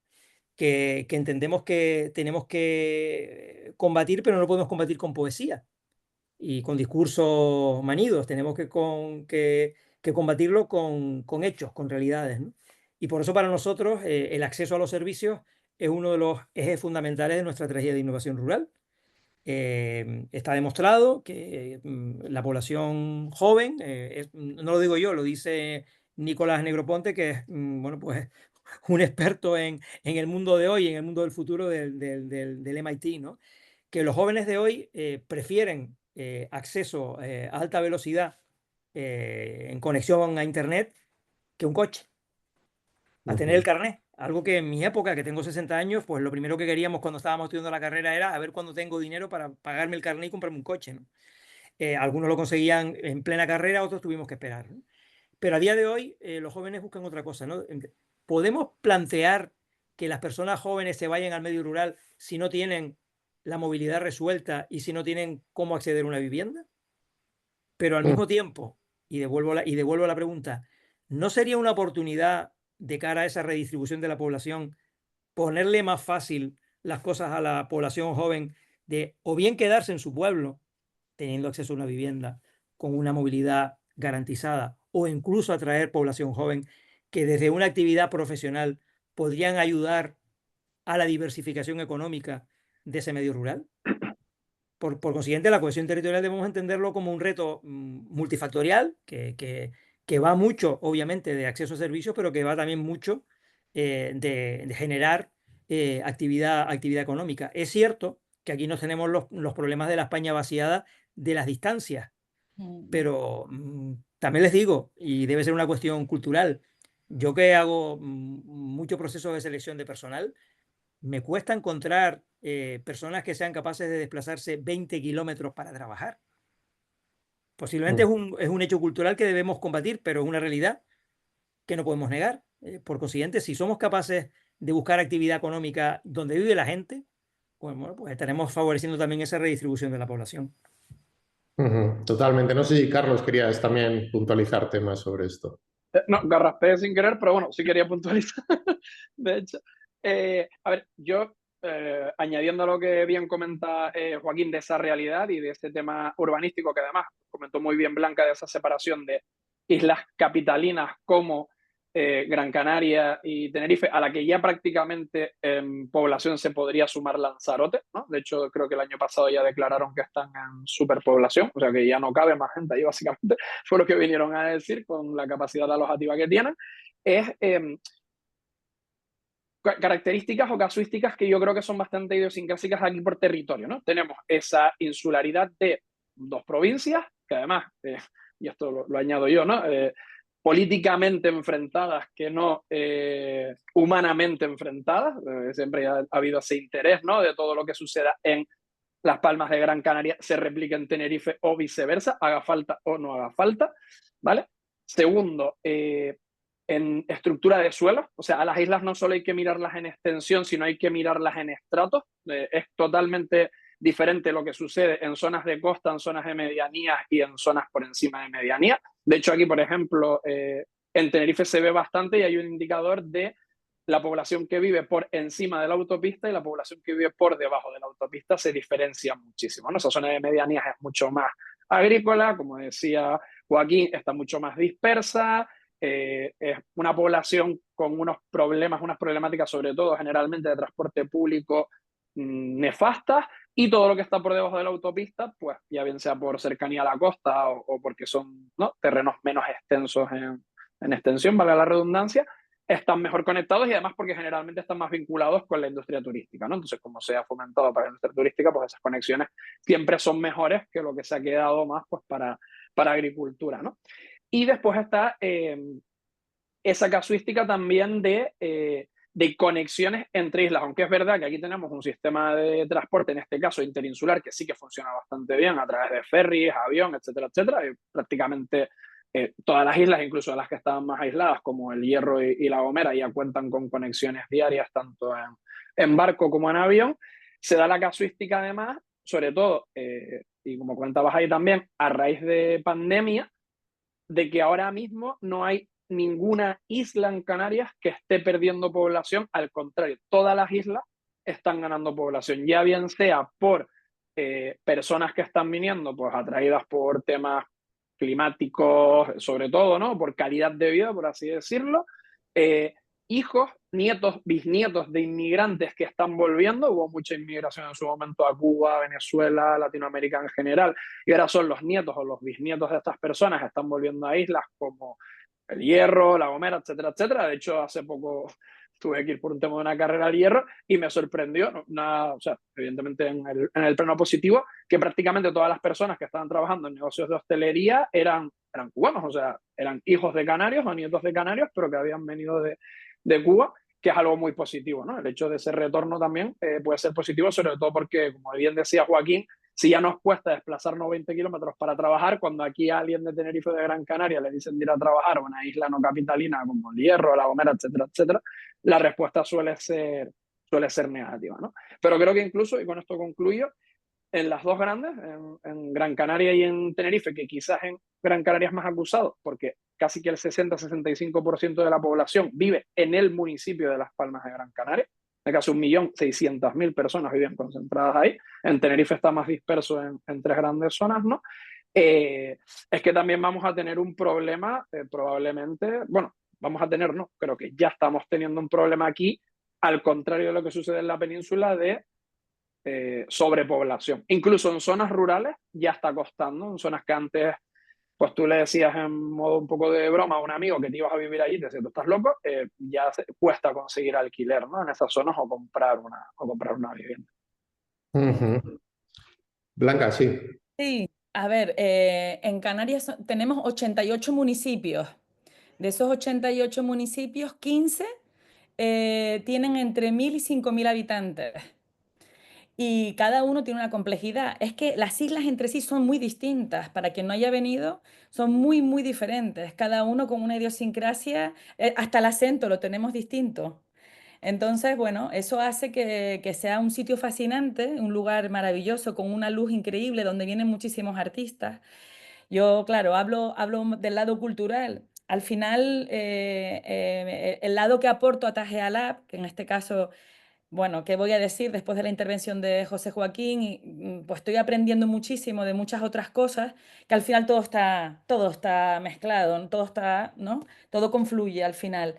Que entendemos que tenemos que combatir, pero no lo podemos combatir con poesía y con discursos manidos, tenemos que combatirlo con hechos, con realidades, ¿no? Y por eso para nosotros el acceso a los servicios es uno de los ejes fundamentales de nuestra estrategia de innovación rural. Está demostrado que la población joven, no lo digo yo, lo dice Nicolás Negroponte, que es bueno, pues, un experto en el mundo de hoy, en el mundo del futuro del MIT, ¿no? Que los jóvenes de hoy prefieren acceso a alta velocidad en conexión a Internet que un coche, a tener el carnet. Algo que en mi época, que tengo 60 años, pues lo primero que queríamos cuando estábamos estudiando la carrera era a ver cuándo tengo dinero para pagarme el carnet y comprarme un coche, ¿no? Algunos lo conseguían en plena carrera, otros tuvimos que esperar, ¿no? Pero a día de hoy los jóvenes buscan otra cosa, ¿no? ¿Podemos plantear que las personas jóvenes se vayan al medio rural si no tienen la movilidad resuelta y si no tienen cómo acceder a una vivienda? Pero al mismo tiempo, y devuelvo la pregunta, ¿no sería una oportunidad de cara a esa redistribución de la población ponerle más fácil las cosas a la población joven de o bien quedarse en su pueblo teniendo acceso a una vivienda con una movilidad garantizada o incluso atraer población joven que desde una actividad profesional podrían ayudar a la diversificación económica de ese medio rural? Por consiguiente, la cohesión territorial debemos entenderlo como un reto multifactorial que va mucho, obviamente, de acceso a servicios, pero que va también mucho de generar actividad económica. Es cierto que aquí no tenemos los problemas de la España vaciada de las distancias, pero también les digo, y debe ser una cuestión cultural, yo que hago muchos procesos de selección de personal, me cuesta encontrar personas que sean capaces de desplazarse 20 kilómetros para trabajar. Posiblemente es un hecho cultural que debemos combatir, pero es una realidad que no podemos negar. Por consiguiente, si somos capaces de buscar actividad económica donde vive la gente, pues, bueno, pues estaremos favoreciendo también esa redistribución de la población. Totalmente. No sé si Carlos querías también puntualizar temas sobre esto. No, garraspé sin querer, pero bueno, sí quería puntualizar. De hecho, a ver, yo añadiendo a lo que bien comenta Joaquín de esa realidad y de ese tema urbanístico que además comentó muy bien Blanca de esa separación de islas capitalinas como Gran Canaria y Tenerife, a la que ya prácticamente en población se podría sumar Lanzarote, ¿no? De hecho, creo que el año pasado ya declararon que están en superpoblación, o sea que ya no cabe más gente ahí básicamente, fue lo que vinieron a decir con la capacidad alojativa que tienen, es características o casuísticas que yo creo que son bastante idiosincrásicas aquí por territorio, ¿no? Tenemos esa insularidad de dos provincias, que además, y esto lo añado yo, ¿no? Políticamente enfrentadas que no humanamente enfrentadas. Siempre ha habido ese interés, ¿no? De todo lo que suceda en Las Palmas de Gran Canaria se replica en Tenerife o viceversa, haga falta o no haga falta, ¿vale? Segundo, en estructura de suelo, o sea, a las islas no solo hay que mirarlas en extensión, sino hay que mirarlas en estratos. Es totalmente diferente lo que sucede en zonas de costa, en zonas de medianía y en zonas por encima de medianía. De hecho, aquí, por ejemplo, en Tenerife se ve bastante y hay un indicador de la población que vive por encima de la autopista y la población que vive por debajo de la autopista se diferencia muchísimo, ¿no? Esa zona de medianías es mucho más agrícola, como decía Joaquín, está mucho más dispersa, es una población con unos problemas, unas problemáticas sobre todo generalmente de transporte público nefastas, y todo lo que está por debajo de la autopista, pues ya bien sea por cercanía a la costa o porque son, ¿no?, terrenos menos extensos en extensión, vale la redundancia, están mejor conectados y además porque generalmente están más vinculados con la industria turística, ¿no? Entonces, como se ha fomentado para la industria turística, pues esas conexiones siempre son mejores que lo que se ha quedado más pues para agricultura, ¿no? Y después está esa casuística también de conexiones entre islas, aunque es verdad que aquí tenemos un sistema de transporte, en este caso interinsular, que sí que funciona bastante bien a través de ferries, avión, etcétera, etcétera, y prácticamente todas las islas, incluso las que estaban más aisladas, como el Hierro y La Gomera, ya cuentan con conexiones diarias, tanto en barco como en avión. Se da la casuística además, sobre todo, y como comentabas ahí también, a raíz de pandemia, de que ahora mismo no hay ninguna isla en Canarias que esté perdiendo población, al contrario, todas las islas están ganando población, ya bien sea por personas que están viniendo, pues atraídas por temas climáticos, sobre todo, ¿no? Por calidad de vida, por así decirlo, hijos, nietos, bisnietos de inmigrantes que están volviendo. Hubo mucha inmigración en su momento a Cuba, Venezuela, Latinoamérica en general, y ahora son los nietos o los bisnietos de estas personas que están volviendo a islas como el Hierro, La Gomera, etcétera, etcétera. De hecho, hace poco tuve que ir por un tema de una carrera al Hierro y me sorprendió, o sea, evidentemente en el plano positivo, que prácticamente todas las personas que estaban trabajando en negocios de hostelería eran cubanos, o sea, eran hijos de canarios o nietos de canarios, pero que habían venido de Cuba, que es algo muy positivo, ¿no? El hecho de ese retorno también puede ser positivo, sobre todo porque, como bien decía Joaquín, si ya nos cuesta desplazarnos 20 kilómetros para trabajar, cuando aquí a alguien de Tenerife o de Gran Canaria le dicen de ir a trabajar a una isla no capitalina como el Hierro, La Gomera, etcétera, etcétera, la respuesta suele ser negativa, ¿no? Pero creo que incluso, y con esto concluyo, en las dos grandes, en Gran Canaria y en Tenerife, que quizás en Gran Canaria es más acusado, porque casi que el 60-65% de la población vive en el municipio de Las Palmas de Gran Canaria, de casi 1.600.000 personas viven concentradas ahí. En Tenerife está más disperso en tres grandes zonas, ¿no? Es que también vamos a tener un problema, probablemente, bueno, vamos a tener, no, creo que ya estamos teniendo un problema aquí, al contrario de lo que sucede en la península, de sobrepoblación. Incluso en zonas rurales ya está costando, en zonas que antes, pues tú le decías en modo un poco de broma a un amigo que te ibas a vivir allí, te decías, tú estás loco, ya cuesta conseguir alquiler, ¿no?, en esas zonas o comprar una vivienda. Blanca, sí. Sí, a ver, en Canarias tenemos 88 municipios. De esos 88 municipios, 15 tienen entre 1.000 y 5.000 habitantes. Y cada uno tiene una complejidad. Es que las islas entre sí son muy distintas. Para quien no haya venido, son muy, muy diferentes. Cada uno con una idiosincrasia, hasta el acento lo tenemos distinto. Entonces, bueno, eso hace que sea un sitio fascinante, un lugar maravilloso, con una luz increíble, donde vienen muchísimos artistas. Yo, claro, hablo del lado cultural. Al final, el lado que aporto a Tajea Lab, que en este caso, bueno, ¿qué voy a decir después de la intervención de José Joaquín? Pues estoy aprendiendo muchísimo de muchas otras cosas, que al final todo está mezclado, ¿no? Todo está, ¿no? Todo confluye al final.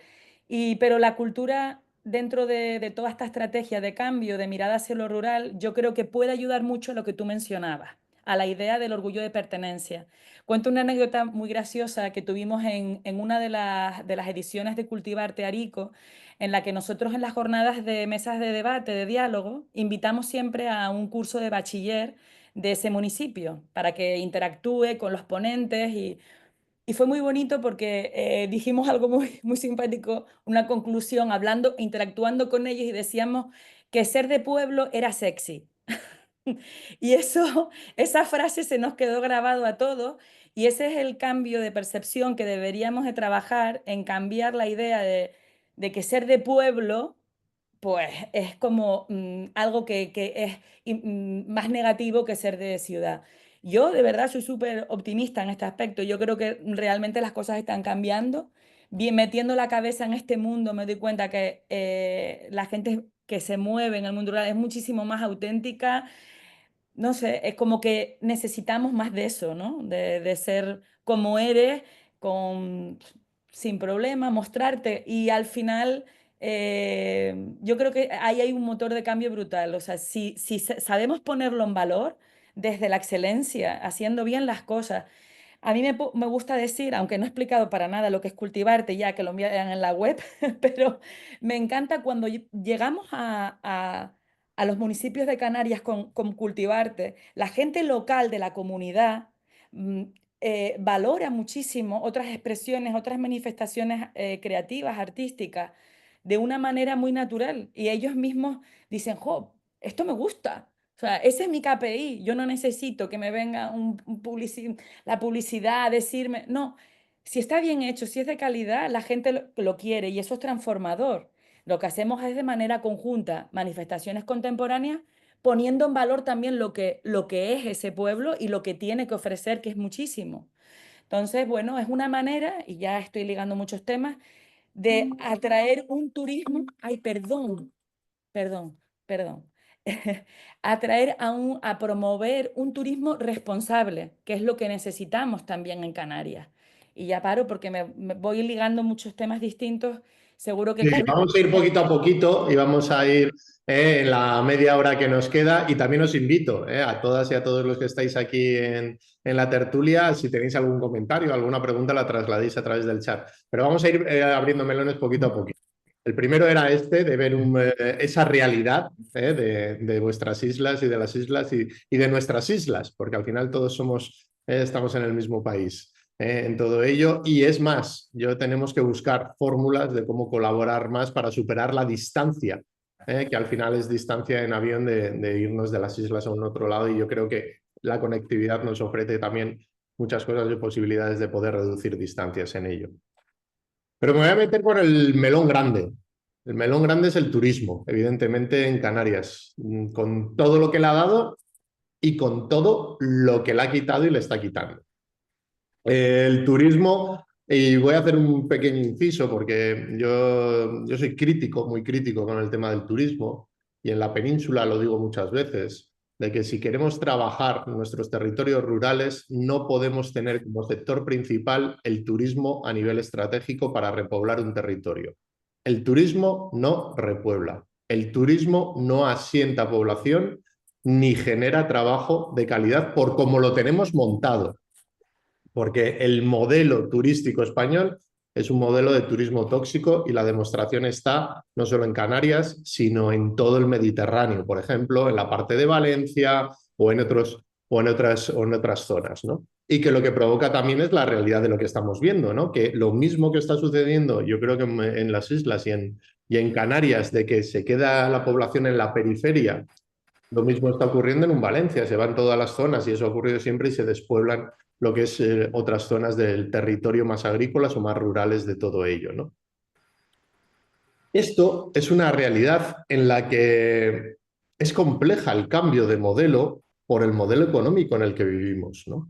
Pero la cultura, dentro de toda esta estrategia de cambio, de mirada hacia lo rural, yo creo que puede ayudar mucho a lo que tú mencionabas, a la idea del orgullo de pertenencia. Cuento una anécdota muy graciosa que tuvimos en una de las ediciones de Cultivarte Arico, en la que nosotros en las jornadas de mesas de debate, de diálogo, invitamos siempre a un curso de bachiller de ese municipio para que interactúe con los ponentes y fue muy bonito porque dijimos algo muy, muy simpático, una conclusión, hablando, interactuando con ellos y decíamos que ser de pueblo era sexy. Y esa frase se nos quedó grabado a todos y ese es el cambio de percepción que deberíamos de trabajar en cambiar la idea de que ser de pueblo pues es como algo que es más negativo que ser de ciudad. Yo de verdad soy súper optimista en este aspecto. Yo creo que realmente las cosas están cambiando. Bien, metiendo la cabeza en este mundo me doy cuenta que la gente que se mueve en el mundo rural es muchísimo más auténtica, no sé, es como que necesitamos más de eso, ¿no? De ser como eres, con, sin problema, mostrarte. Y al final, yo creo que ahí hay un motor de cambio brutal. O sea, si sabemos ponerlo en valor desde la excelencia, haciendo bien las cosas. A mí me gusta decir, aunque no he explicado para nada lo que es cultivarte, ya que lo envían en la web, pero me encanta cuando llegamos a los municipios de Canarias con Cultivarte, la gente local de la comunidad mm, valora muchísimo otras expresiones, otras manifestaciones creativas, artísticas, de una manera muy natural. Y ellos mismos dicen, jo, esto me gusta. O sea, ese es mi KPI. Yo no necesito que me venga la publicidad a decirme, no, si está bien hecho, si es de calidad, la gente lo quiere y eso es transformador. Lo que hacemos es de manera conjunta manifestaciones contemporáneas, poniendo en valor también lo que es ese pueblo y lo que tiene que ofrecer, que es muchísimo. Entonces, bueno, es una manera, y ya estoy ligando muchos temas, de atraer un turismo. Ay, perdón, perdón. Atraer a promover un turismo responsable, que es lo que necesitamos también en Canarias. Y ya paro porque me voy ligando muchos temas distintos. Seguro que Sí, Carlos... vamos a ir poquito a poquito y vamos a ir en la media hora que nos queda y también os invito a todas y a todos los que estáis aquí en la tertulia, si tenéis algún comentario, alguna pregunta, la trasladéis a través del chat. Pero vamos a ir abriendo melones poquito a poquito. El primero era este, de ver esa realidad de vuestras islas y de las islas y de nuestras islas, porque al final todos estamos en el mismo país. En todo ello. Y es más, tenemos que buscar fórmulas de cómo colaborar más para superar la distancia, que al final es distancia en avión de irnos de las islas a un otro lado. Y yo creo que la conectividad nos ofrece también muchas cosas y posibilidades de poder reducir distancias en ello. Pero me voy a meter con el melón grande. El melón grande es el turismo, evidentemente en Canarias, con todo lo que le ha dado y con todo lo que le ha quitado y le está quitando. El turismo, y voy a hacer un pequeño inciso porque yo soy crítico, muy crítico con el tema del turismo y en la península lo digo muchas veces, de que si queremos trabajar en nuestros territorios rurales no podemos tener como sector principal el turismo a nivel estratégico para repoblar un territorio. El turismo no repuebla, el turismo no asienta población ni genera trabajo de calidad por cómo lo tenemos montado. Porque el modelo turístico español es un modelo de turismo tóxico y la demostración está no solo en Canarias, sino en todo el Mediterráneo, por ejemplo, en la parte de Valencia o en otras zonas, ¿no? Y que lo que provoca también es la realidad de lo que estamos viendo, ¿no? Que lo mismo que está sucediendo, yo creo que en las islas y en Canarias de que se queda la población en la periferia, lo mismo está ocurriendo en Valencia, se van todas las zonas y eso ha ocurrido siempre y se despueblan lo que es otras zonas del territorio más agrícolas o más rurales de todo ello, ¿no? Esto es una realidad en la que es compleja el cambio de modelo por el modelo económico en el que vivimos, ¿no?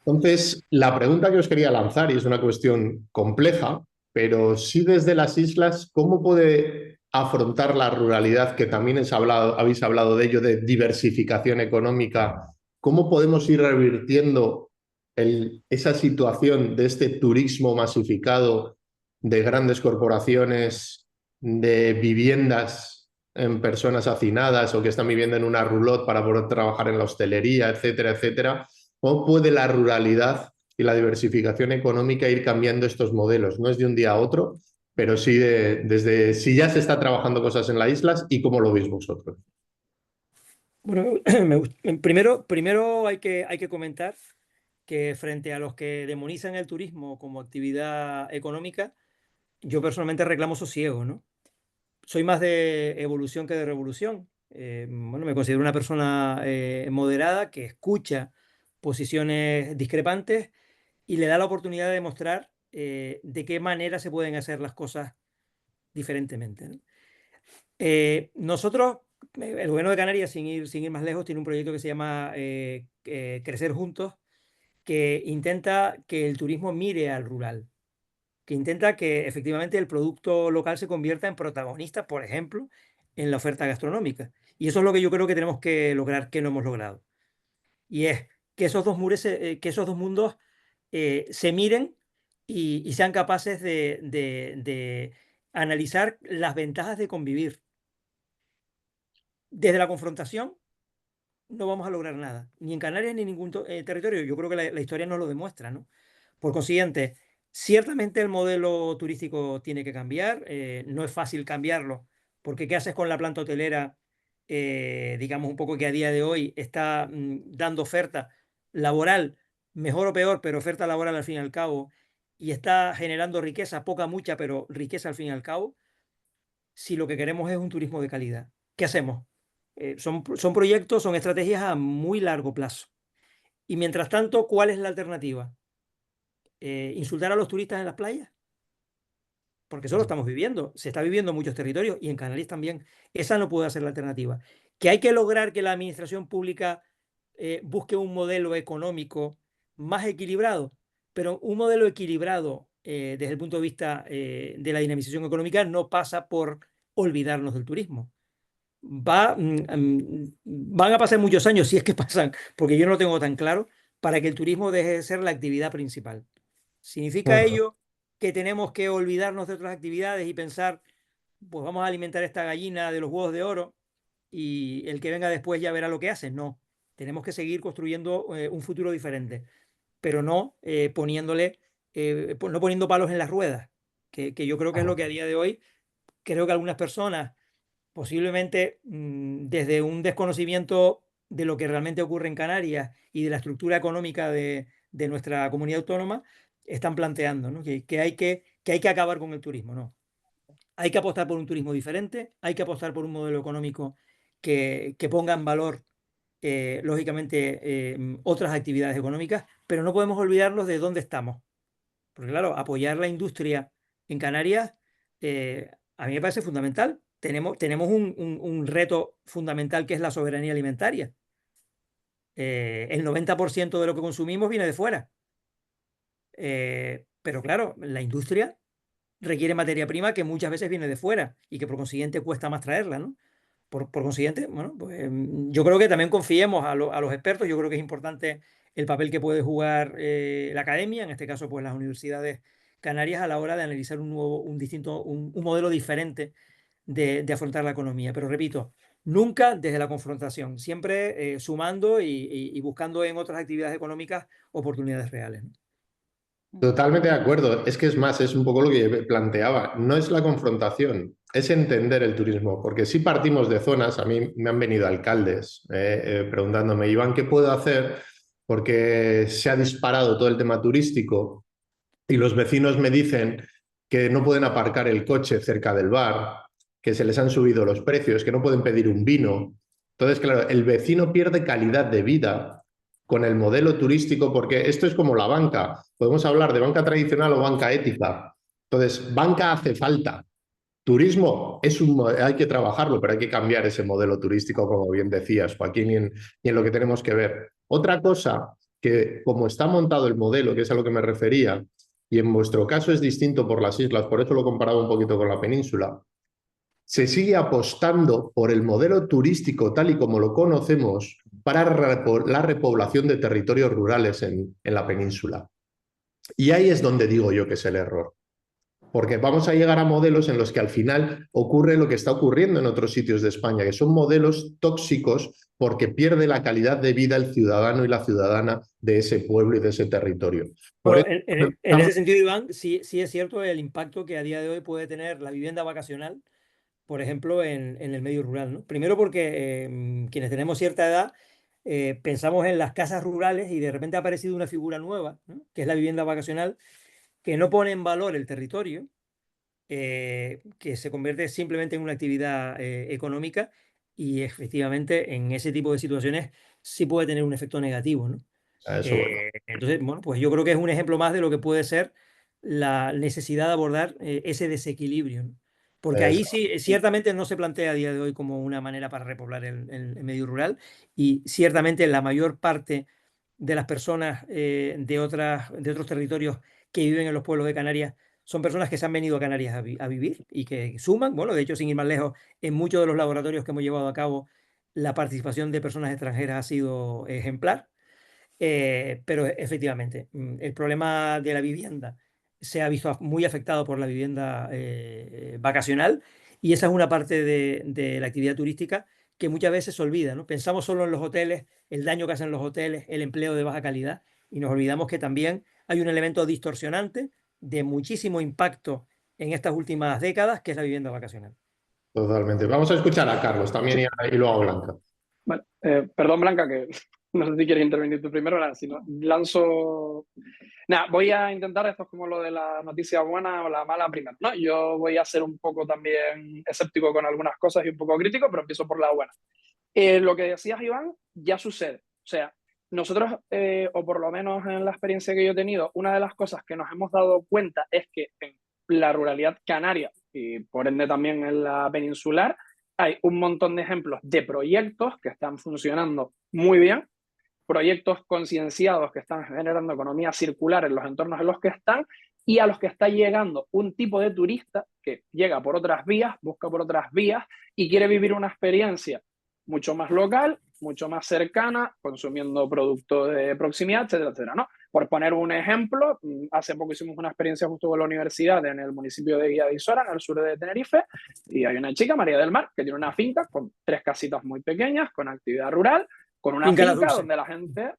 Entonces, la pregunta que os quería lanzar, y es una cuestión compleja, pero sí desde las islas, ¿cómo puede afrontar la ruralidad, que también habéis hablado de ello, de diversificación económica? ¿Cómo podemos ir revirtiendo esa situación de este turismo masificado, de grandes corporaciones, de viviendas en personas hacinadas o que están viviendo en una roulotte para poder trabajar en la hostelería, etcétera, etcétera? ¿Cómo puede la ruralidad y la diversificación económica ir cambiando estos modelos? No es de un día a otro, pero sí desde si ya se está trabajando cosas en las islas y cómo lo veis vosotros. Bueno, primero hay que comentar que frente a los que demonizan el turismo como actividad económica, yo personalmente reclamo sosiego, ¿no? Soy más de evolución que de revolución. Bueno, me considero una persona moderada que escucha posiciones discrepantes y le da la oportunidad de demostrar de qué manera se pueden hacer las cosas diferentemente, ¿no? Nosotros, el Gobierno de Canarias, sin ir más lejos, tiene un proyecto que se llama Crecer Juntos, que intenta que el turismo mire al rural, que intenta que efectivamente el producto local se convierta en protagonista, por ejemplo, en la oferta gastronómica. Y eso es lo que yo creo que tenemos que lograr, que no hemos logrado. Y es que esos dos mundos se miren y sean capaces de analizar las ventajas de convivir. Desde la confrontación no vamos a lograr nada, ni en Canarias ni en ningún territorio. Yo creo que la historia nos lo demuestra, ¿no? Por consiguiente, ciertamente el modelo turístico tiene que cambiar, no es fácil cambiarlo, porque ¿qué haces con la planta hotelera? Digamos un poco que a día de hoy está dando oferta laboral, mejor o peor, pero oferta laboral al fin y al cabo, y está generando riqueza, poca, mucha, pero riqueza al fin y al cabo, si lo que queremos es un turismo de calidad. ¿Qué hacemos? Son proyectos, son estrategias a muy largo plazo. Y mientras tanto, ¿cuál es la alternativa? ¿Insultar a los turistas en las playas? Porque eso lo estamos viviendo. Se está viviendo en muchos territorios y en Canarias también. Esa no puede ser la alternativa. Que hay que lograr que la administración pública busque un modelo económico más equilibrado, pero un modelo equilibrado desde el punto de vista de la dinamización económica no pasa por olvidarnos del turismo. Van a pasar muchos años, si es que pasan, porque yo no lo tengo tan claro, para que el turismo deje de ser la actividad principal. ¿Significa ello que tenemos que olvidarnos de otras actividades y pensar, pues vamos a alimentar esta gallina de los huevos de oro y el que venga después ya verá lo que hace? No, tenemos que seguir construyendo un futuro diferente, pero no no poniendo palos en las ruedas, que yo creo que es lo que a día de hoy, creo que algunas personas posiblemente desde un desconocimiento de lo que realmente ocurre en Canarias y de la estructura económica de nuestra comunidad autónoma, están planteando, ¿no? que hay que acabar con el turismo. No. Hay que apostar por un turismo diferente, hay que apostar por un modelo económico que ponga en valor, lógicamente, otras actividades económicas, pero no podemos olvidarnos de dónde estamos. Porque claro, apoyar la industria en Canarias a mí me parece fundamental. Tenemos un reto fundamental que es la soberanía alimentaria. El 90% de lo que consumimos viene de fuera. Pero claro, la industria requiere materia prima que muchas veces viene de fuera y que por consiguiente cuesta más traerla, ¿no? Por consiguiente, bueno, pues yo creo que también confiemos a los expertos. Yo creo que es importante el papel que puede jugar la academia, en este caso pues las universidades canarias, a la hora de analizar un modelo diferente de afrontar la economía. Pero repito, nunca desde la confrontación, siempre sumando y buscando en otras actividades económicas oportunidades reales, ¿no? Totalmente de acuerdo. Es que es más, es un poco lo que planteaba. No es la confrontación, es entender el turismo. Porque si partimos de zonas, a mí me han venido alcaldes preguntándome, Iván, ¿qué puedo hacer? Porque se ha disparado todo el tema turístico y los vecinos me dicen que no pueden aparcar el coche cerca del bar, que se les han subido los precios, que no pueden pedir un vino. Entonces, claro, el vecino pierde calidad de vida con el modelo turístico, porque esto es como la banca. Podemos hablar de banca tradicional o banca ética. Entonces, banca hace falta. Turismo hay que trabajarlo, pero hay que cambiar ese modelo turístico, como bien decías, Joaquín, y en lo que tenemos que ver. Otra cosa que, como está montado el modelo, que es a lo que me refería, y en vuestro caso es distinto por las islas, por eso lo he comparado un poquito con la península, se sigue apostando por el modelo turístico tal y como lo conocemos para la repoblación de territorios rurales en la península. Y ahí es donde digo yo que es el error. Porque vamos a llegar a modelos en los que al final ocurre lo que está ocurriendo en otros sitios de España, que son modelos tóxicos porque pierde la calidad de vida el ciudadano y la ciudadana de ese pueblo y de ese territorio. Bueno, en ese sentido, Iván, sí es cierto el impacto que a día de hoy puede tener la vivienda vacacional, por ejemplo, en el medio rural, ¿no? Primero porque quienes tenemos cierta edad pensamos en las casas rurales y de repente ha aparecido una figura nueva, ¿no? Que es la vivienda vacacional, que no pone en valor el territorio, que se convierte simplemente en una actividad económica y efectivamente en ese tipo de situaciones sí puede tener un efecto negativo, ¿no? Entonces, bueno, pues yo creo que es un ejemplo más de lo que puede ser la necesidad de abordar ese desequilibrio, ¿no? Porque ahí sí, ciertamente no se plantea a día de hoy como una manera para repoblar el medio rural y ciertamente la mayor parte de las personas de otros territorios que viven en los pueblos de Canarias son personas que se han venido a Canarias a vivir y que suman, bueno, de hecho, sin ir más lejos, en muchos de los laboratorios que hemos llevado a cabo, la participación de personas extranjeras ha sido ejemplar. Pero efectivamente, el problema de la vivienda se ha visto muy afectado por la vivienda vacacional y esa es una parte de la actividad turística que muchas veces se olvida, ¿no? Pensamos solo en los hoteles, el daño que hacen los hoteles, el empleo de baja calidad y nos olvidamos que también hay un elemento distorsionante de muchísimo impacto en estas últimas décadas, que es la vivienda vacacional. Totalmente. Vamos a escuchar a Carlos también y luego a Blanca. Vale. Perdón, Blanca, que no sé si quieres intervenir tú primero, nada, si no, lanzo... Nada, voy a intentar, esto es como lo de la noticia buena o la mala primero, ¿no? Yo voy a ser un poco también escéptico con algunas cosas y un poco crítico, pero empiezo por la buena. Lo que decías, Iván, ya sucede. O sea, nosotros, o por lo menos en la experiencia que yo he tenido, una de las cosas que nos hemos dado cuenta es que en la ruralidad canaria y por ende también en la peninsular, hay un montón de ejemplos de proyectos que están funcionando muy bien, proyectos concienciados que están generando economía circular en los entornos en los que están y a los que está llegando un tipo de turista que llega por otras vías, busca por otras vías y quiere vivir una experiencia mucho más local, mucho más cercana, consumiendo productos de proximidad, etcétera, etcétera, ¿no? Por poner un ejemplo, hace poco hicimos una experiencia justo con la universidad en el municipio de Guía de Isora, en el sur de Tenerife, y hay una chica, María del Mar, que tiene una finca con 3 casitas muy pequeñas, con actividad rural, con una finca donde la gente,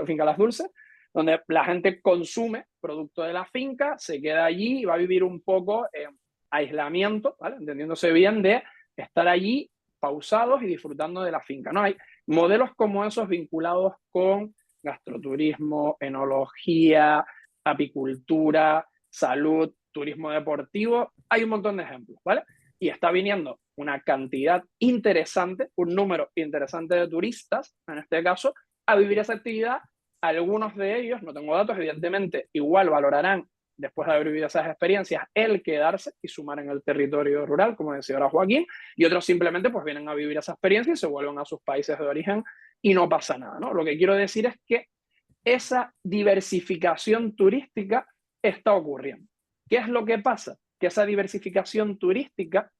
finca Las Dulces, donde la gente consume producto de la finca, se queda allí y va a vivir un poco en aislamiento, ¿vale? Entendiéndose bien de estar allí pausados y disfrutando de la finca, ¿no? Hay modelos como esos vinculados con gastroturismo, enología, apicultura, salud, turismo deportivo, hay un montón de ejemplos, ¿vale? Y está viniendo una cantidad interesante, un número interesante de turistas, en este caso, a vivir esa actividad. Algunos de ellos, no tengo datos, evidentemente, igual valorarán, después de haber vivido esas experiencias, el quedarse y sumar en el territorio rural, como decía ahora Joaquín, y otros simplemente pues vienen a vivir esa experiencia y se vuelven a sus países de origen y no pasa nada, ¿no? Lo que quiero decir es que esa diversificación turística está ocurriendo. ¿Qué es lo que pasa? Que esa diversificación turística,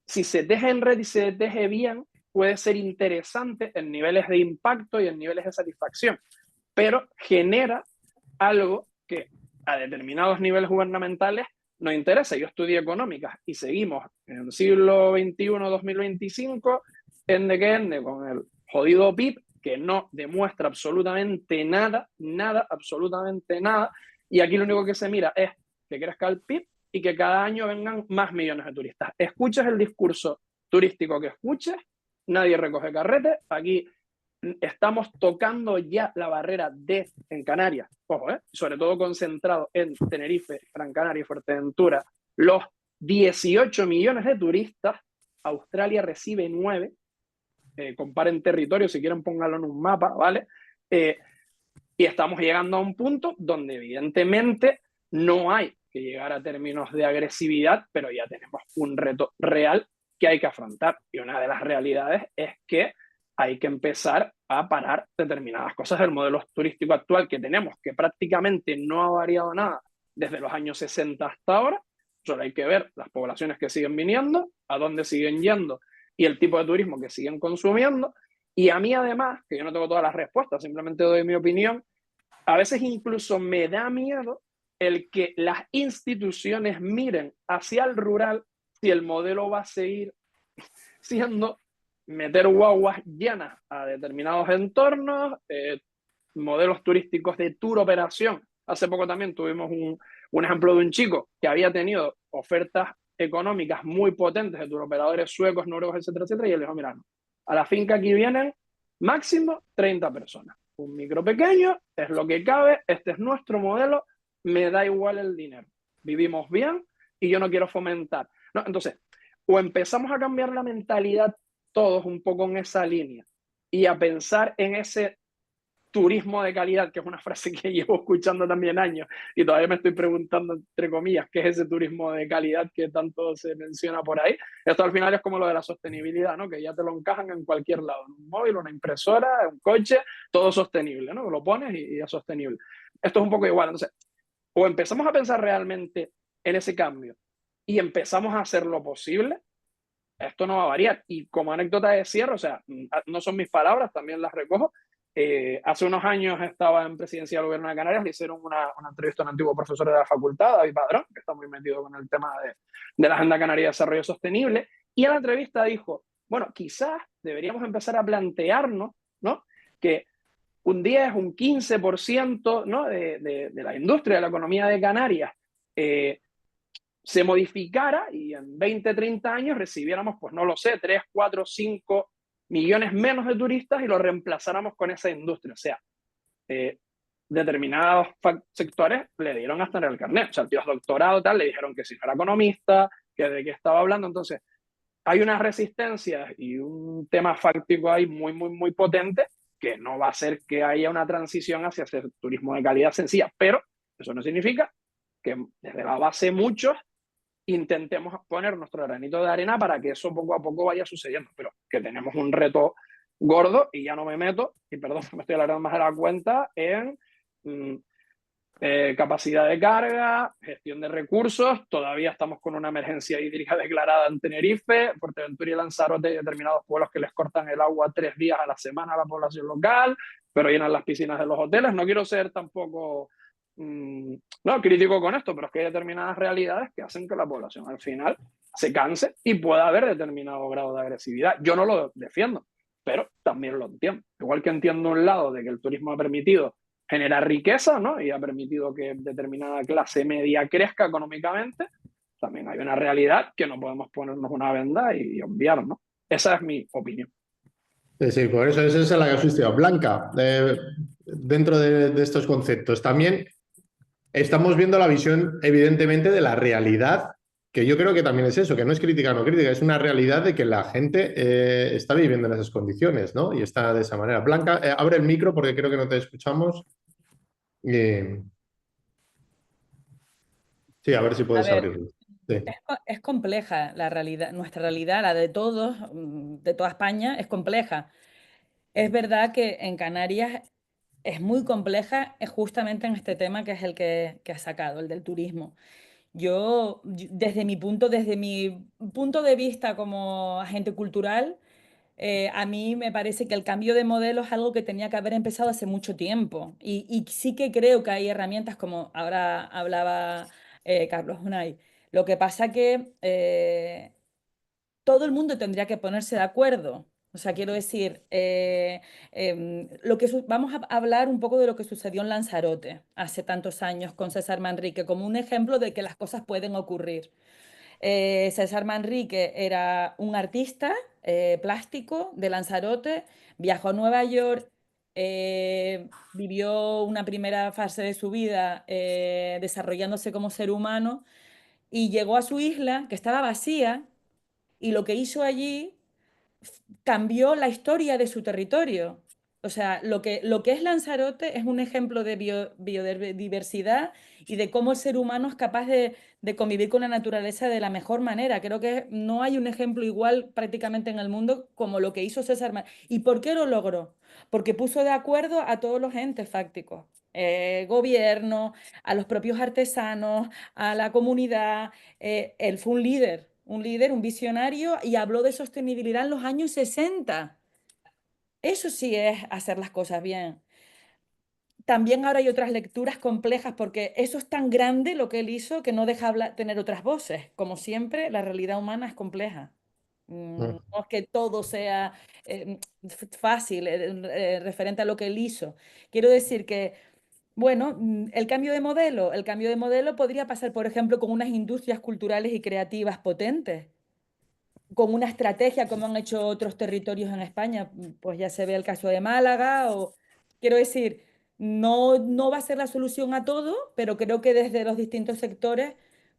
si se teje en red y se teje bien, puede ser interesante en niveles de impacto y en niveles de satisfacción, pero genera algo que a determinados niveles gubernamentales nos interesa. Yo estudié económicas y seguimos en el siglo XXI, 2025, con el jodido PIB, que no demuestra absolutamente nada, absolutamente nada, y aquí lo único que se mira es que crezca el PIB y que cada año vengan más millones de turistas. Escuches el discurso turístico que escuches, nadie recoge carrete, aquí estamos tocando ya la barrera en Canarias, ojo, sobre todo concentrado en Tenerife, Gran Canaria y Fuerteventura, los 18 millones de turistas. Australia recibe 9. Comparen territorio, si quieren pónganlo en un mapa, ¿vale? Y estamos llegando a un punto donde evidentemente no hay que llegar a términos de agresividad, pero ya tenemos un reto real que hay que afrontar. Y una de las realidades es que hay que empezar a parar determinadas cosas del modelo turístico actual que tenemos, que prácticamente no ha variado nada desde los años 60 hasta ahora. Solo hay que ver las poblaciones que siguen viniendo, a dónde siguen yendo y el tipo de turismo que siguen consumiendo. Y a mí además, que yo no tengo todas las respuestas, simplemente doy mi opinión, a veces incluso me da miedo el que las instituciones miren hacia el rural si el modelo va a seguir siendo meter guaguas llenas a determinados entornos, modelos turísticos de tour operación. Hace poco también tuvimos un ejemplo de un chico que había tenido ofertas económicas muy potentes de tour operadores suecos, noruegos, etcétera, etcétera, y él dijo, mira, no, a la finca aquí vienen máximo 30 personas. Un micro pequeño, es lo que cabe, este es nuestro modelo, me da igual el dinero. Vivimos bien y yo no quiero fomentar. ¿No? Entonces, o empezamos a cambiar la mentalidad todos un poco en esa línea y a pensar en ese turismo de calidad, que es una frase que llevo escuchando también años y todavía me estoy preguntando, entre comillas, qué es ese turismo de calidad que tanto se menciona por ahí. Esto al final es como lo de la sostenibilidad, ¿no? Que ya te lo encajan en cualquier lado, en un móvil, una impresora, un coche, todo sostenible, ¿no? Lo pones y es sostenible. Esto es un poco igual. Entonces, o empezamos a pensar realmente en ese cambio y empezamos a hacer lo posible, esto no va a variar. Y como anécdota de cierre, o sea, no son mis palabras, también las recojo. Hace unos años estaba en presidencia del gobierno de Canarias, le hicieron una entrevista a un antiguo profesor de la facultad, David Padrón, que está muy metido con el tema de la Agenda Canaria de Desarrollo Sostenible, y en la entrevista dijo, bueno, quizás deberíamos empezar a plantearnos, ¿no? Que un 10, un 15%, ¿no? de la industria, de la economía de Canarias, se modificara y en 20, 30 años recibiéramos, pues no lo sé, 3, 4, 5 millones menos de turistas y lo reemplazáramos con esa industria. O sea, determinados sectores le dieron hasta en el carnet. O sea, el tío es doctorado, tal, le dijeron que si no era economista, que de qué estaba hablando. Entonces, hay una resistencia y un tema fáctico ahí muy, muy, muy potente que no va a hacer que haya una transición hacia hacer turismo de calidad sencilla. Pero eso no significa que desde la base muchos intentemos poner nuestro granito de arena para que eso poco a poco vaya sucediendo, pero que tenemos un reto gordo y ya no me meto, y perdón, me estoy alargando más de la cuenta, en capacidad de carga, gestión de recursos. Todavía estamos con una emergencia hídrica declarada en Tenerife, Fuerteventura y Lanzarote y determinados pueblos que les cortan el agua 3 días a la semana a la población local, pero llenan las piscinas de los hoteles. No quiero ser tampoco no, crítico con esto, pero es que hay determinadas realidades que hacen que la población al final se canse y pueda haber determinado grado de agresividad. Yo no lo defiendo, pero también lo entiendo. Igual que entiendo un lado de que el turismo ha permitido generar riqueza, ¿no? Y ha permitido que determinada clase media crezca económicamente, también hay una realidad que no podemos ponernos una venda y obviar, ¿no? Esa es mi opinión. Sí, sí, por eso esa es la casuística. Blanca, dentro de estos conceptos, también estamos viendo la visión, evidentemente, de la realidad, que yo creo que también es eso, que no es crítica o no crítica, es una realidad de que la gente está viviendo en esas condiciones, ¿no? Y está de esa manera. Blanca, abre el micro porque creo que no te escuchamos. Sí, a ver si A puedes ver, abrirlo. Sí. es compleja la realidad, nuestra realidad, la de todos, de toda España, es compleja. Es verdad que en Canarias es muy compleja, es justamente en este tema que es el que has sacado, el del turismo. Desde mi punto de vista como agente cultural, a mí me parece que el cambio de modelo es algo que tenía que haber empezado hace mucho tiempo. Y sí que creo que hay herramientas, como ahora hablaba Carlos Unai. Lo que pasa que todo el mundo tendría que ponerse de acuerdo. O sea, quiero decir, vamos a hablar un poco de lo que sucedió en Lanzarote hace tantos años con César Manrique, como un ejemplo de que las cosas pueden ocurrir. César Manrique era un artista plástico de Lanzarote, viajó a Nueva York, vivió una primera fase de su vida desarrollándose como ser humano y llegó a su isla que estaba vacía y lo que hizo allí cambió la historia de su territorio. O sea, lo que es Lanzarote es un ejemplo de biodiversidad y de cómo el ser humano es capaz de convivir con la naturaleza de la mejor manera. Creo que no hay un ejemplo igual prácticamente en el mundo como lo que hizo César. ¿Y por qué lo logró? Porque puso de acuerdo a todos los entes fácticos. Gobierno, a los propios artesanos, a la comunidad. Él fue un líder, un visionario y habló de sostenibilidad en los años 60. Eso sí es hacer las cosas bien. También ahora hay otras lecturas complejas porque eso es tan grande lo que él hizo que no deja tener otras voces. Como siempre, la realidad humana es compleja. No es que todo sea fácil referente a lo que él hizo. Quiero decir que, bueno, el cambio de modelo podría pasar, por ejemplo, con unas industrias culturales y creativas potentes con una estrategia como han hecho otros territorios en España, pues ya se ve el caso de Málaga, o quiero decir, no va a ser la solución a todo, pero creo que desde los distintos sectores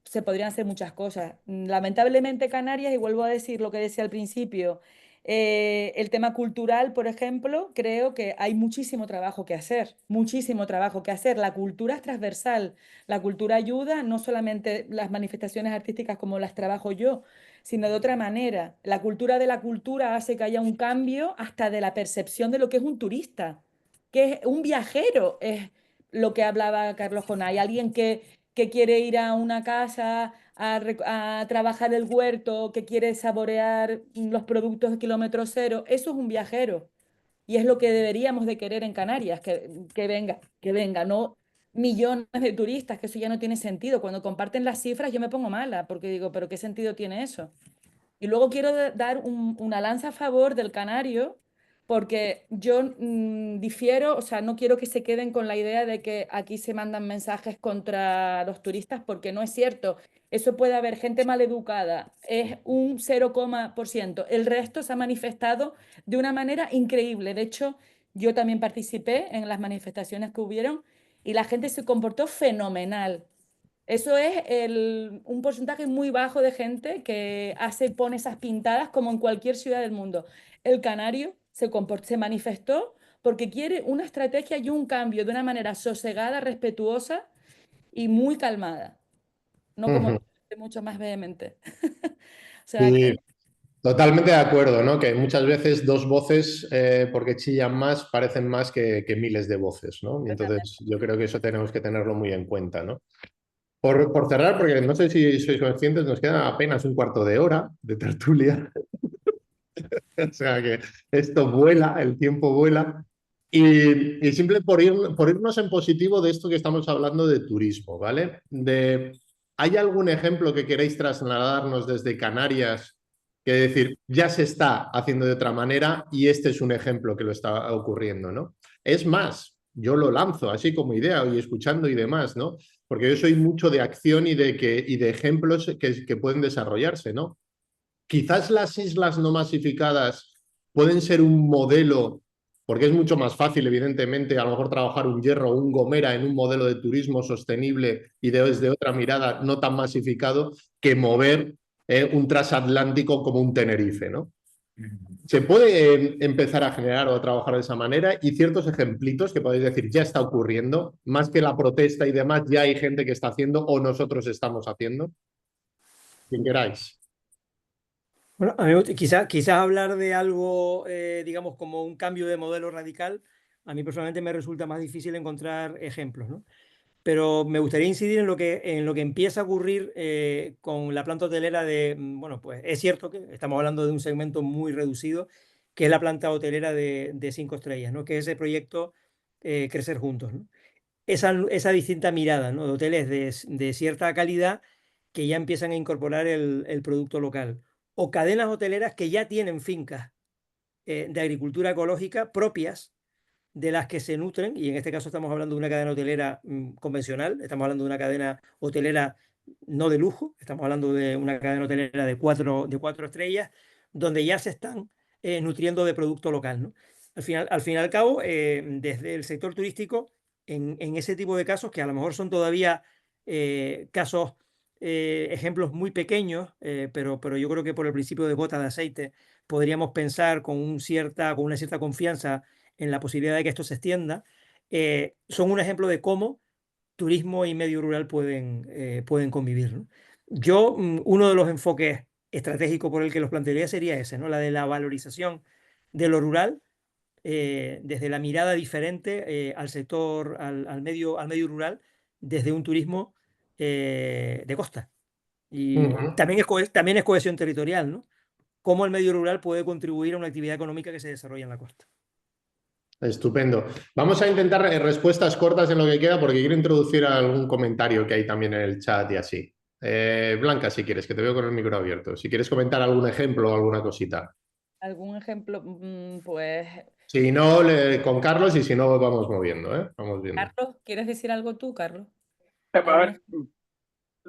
se podrían hacer muchas cosas. Lamentablemente Canarias, y vuelvo a decir lo que decía al principio, el tema cultural, por ejemplo, creo que hay muchísimo trabajo que hacer, muchísimo trabajo que hacer. La cultura es transversal, la cultura ayuda, no solamente las manifestaciones artísticas como las trabajo yo, sino de otra manera. La cultura de la cultura hace que haya un cambio hasta de la percepción de lo que es un turista, que es un viajero, es lo que hablaba Carlos Jonay, alguien que quiere ir a una casa a trabajar el huerto, que quiere saborear los productos de kilómetro cero, eso es un viajero. Y es lo que deberíamos de querer en Canarias, que venga, no millones de turistas, que eso ya no tiene sentido. Cuando comparten las cifras yo me pongo mala, porque digo, pero ¿qué sentido tiene eso? Y luego quiero dar una lanza a favor del canario, porque yo difiero, o sea, no quiero que se queden con la idea de que aquí se mandan mensajes contra los turistas, porque no es cierto. Eso puede haber gente maleducada, es un 0,%. El resto se ha manifestado de una manera increíble. De hecho, yo también participé en las manifestaciones que hubieron y la gente se comportó fenomenal. Eso es un porcentaje muy bajo de gente que pone esas pintadas como en cualquier ciudad del mundo. El canario se manifestó porque quiere una estrategia y un cambio de una manera sosegada, respetuosa y muy calmada, no como Ujú. mucho más vehemente. O sea que Sí, totalmente de acuerdo, ¿no? Que muchas veces dos voces, porque chillan más, parecen más que miles de voces, ¿no? Y entonces yo creo que eso tenemos que tenerlo muy en cuenta, ¿no? Por cerrar, porque no sé si sois conscientes, nos queda apenas un cuarto de hora de tertulia. O sea que esto vuela, el tiempo vuela. Y simple por irnos en positivo de esto que estamos hablando de turismo, ¿vale? ¿Hay algún ejemplo que queréis trasladarnos desde Canarias? Que decir, ya se está haciendo de otra manera y este es un ejemplo que lo está ocurriendo, ¿no? Es más, yo lo lanzo así como idea y escuchando y demás, ¿no? Porque yo soy mucho de acción y de ejemplos que pueden desarrollarse, ¿no? Quizás las islas no masificadas pueden ser un modelo, porque es mucho más fácil, evidentemente, a lo mejor trabajar un Hierro o un Gomera en un modelo de turismo sostenible y desde otra mirada no tan masificado, que mover un transatlántico como un Tenerife, ¿no? Se puede empezar a generar o a trabajar de esa manera y ciertos ejemplitos que podéis decir ya está ocurriendo, más que la protesta y demás, ya hay gente que está haciendo o nosotros estamos haciendo. Quien queráis. Bueno, a mí quizás hablar de algo, digamos, como un cambio de modelo radical, a mí personalmente me resulta más difícil encontrar ejemplos, ¿no? Pero me gustaría incidir en lo que empieza a ocurrir con la planta hotelera bueno, pues es cierto que estamos hablando de un segmento muy reducido, que es la planta hotelera de 5 estrellas, ¿no? Que es ese proyecto Crecer Juntos, ¿no? Esa distinta mirada, ¿no? De hoteles de cierta calidad que ya empiezan a incorporar el producto local. O cadenas hoteleras que ya tienen fincas de agricultura ecológica propias de las que se nutren, y en este caso estamos hablando de una cadena hotelera convencional, estamos hablando de una cadena hotelera no de lujo, estamos hablando de una cadena hotelera de cuatro estrellas, donde ya se están nutriendo de producto local, ¿no? Al fin y al cabo, desde el sector turístico, en ese tipo de casos, que a lo mejor son todavía casos, ejemplos muy pequeños, pero yo creo que por el principio de gota de aceite podríamos pensar con una cierta confianza en la posibilidad de que esto se extienda, son un ejemplo de cómo turismo y medio rural pueden convivir, ¿no? Uno de los enfoques estratégicos por el que los plantearía sería ese, ¿no? La de la valorización de lo rural, desde la mirada diferente al sector, al medio rural, desde un turismo de costa. Y Ujú. también es cohesión territorial, ¿no? Cómo el medio rural puede contribuir a una actividad económica que se desarrolla en la costa. Estupendo. Vamos a intentar respuestas cortas en lo que queda porque quiero introducir algún comentario que hay también en el chat y así. Blanca, si quieres, que te veo con el micro abierto. Si quieres comentar algún ejemplo o alguna cosita. ¿Algún ejemplo? Pues, Si no, con Carlos y si no, vamos moviendo, ¿eh? Vamos viendo. Carlos, ¿quieres decir algo tú, Carlos? A ¿Algún ver,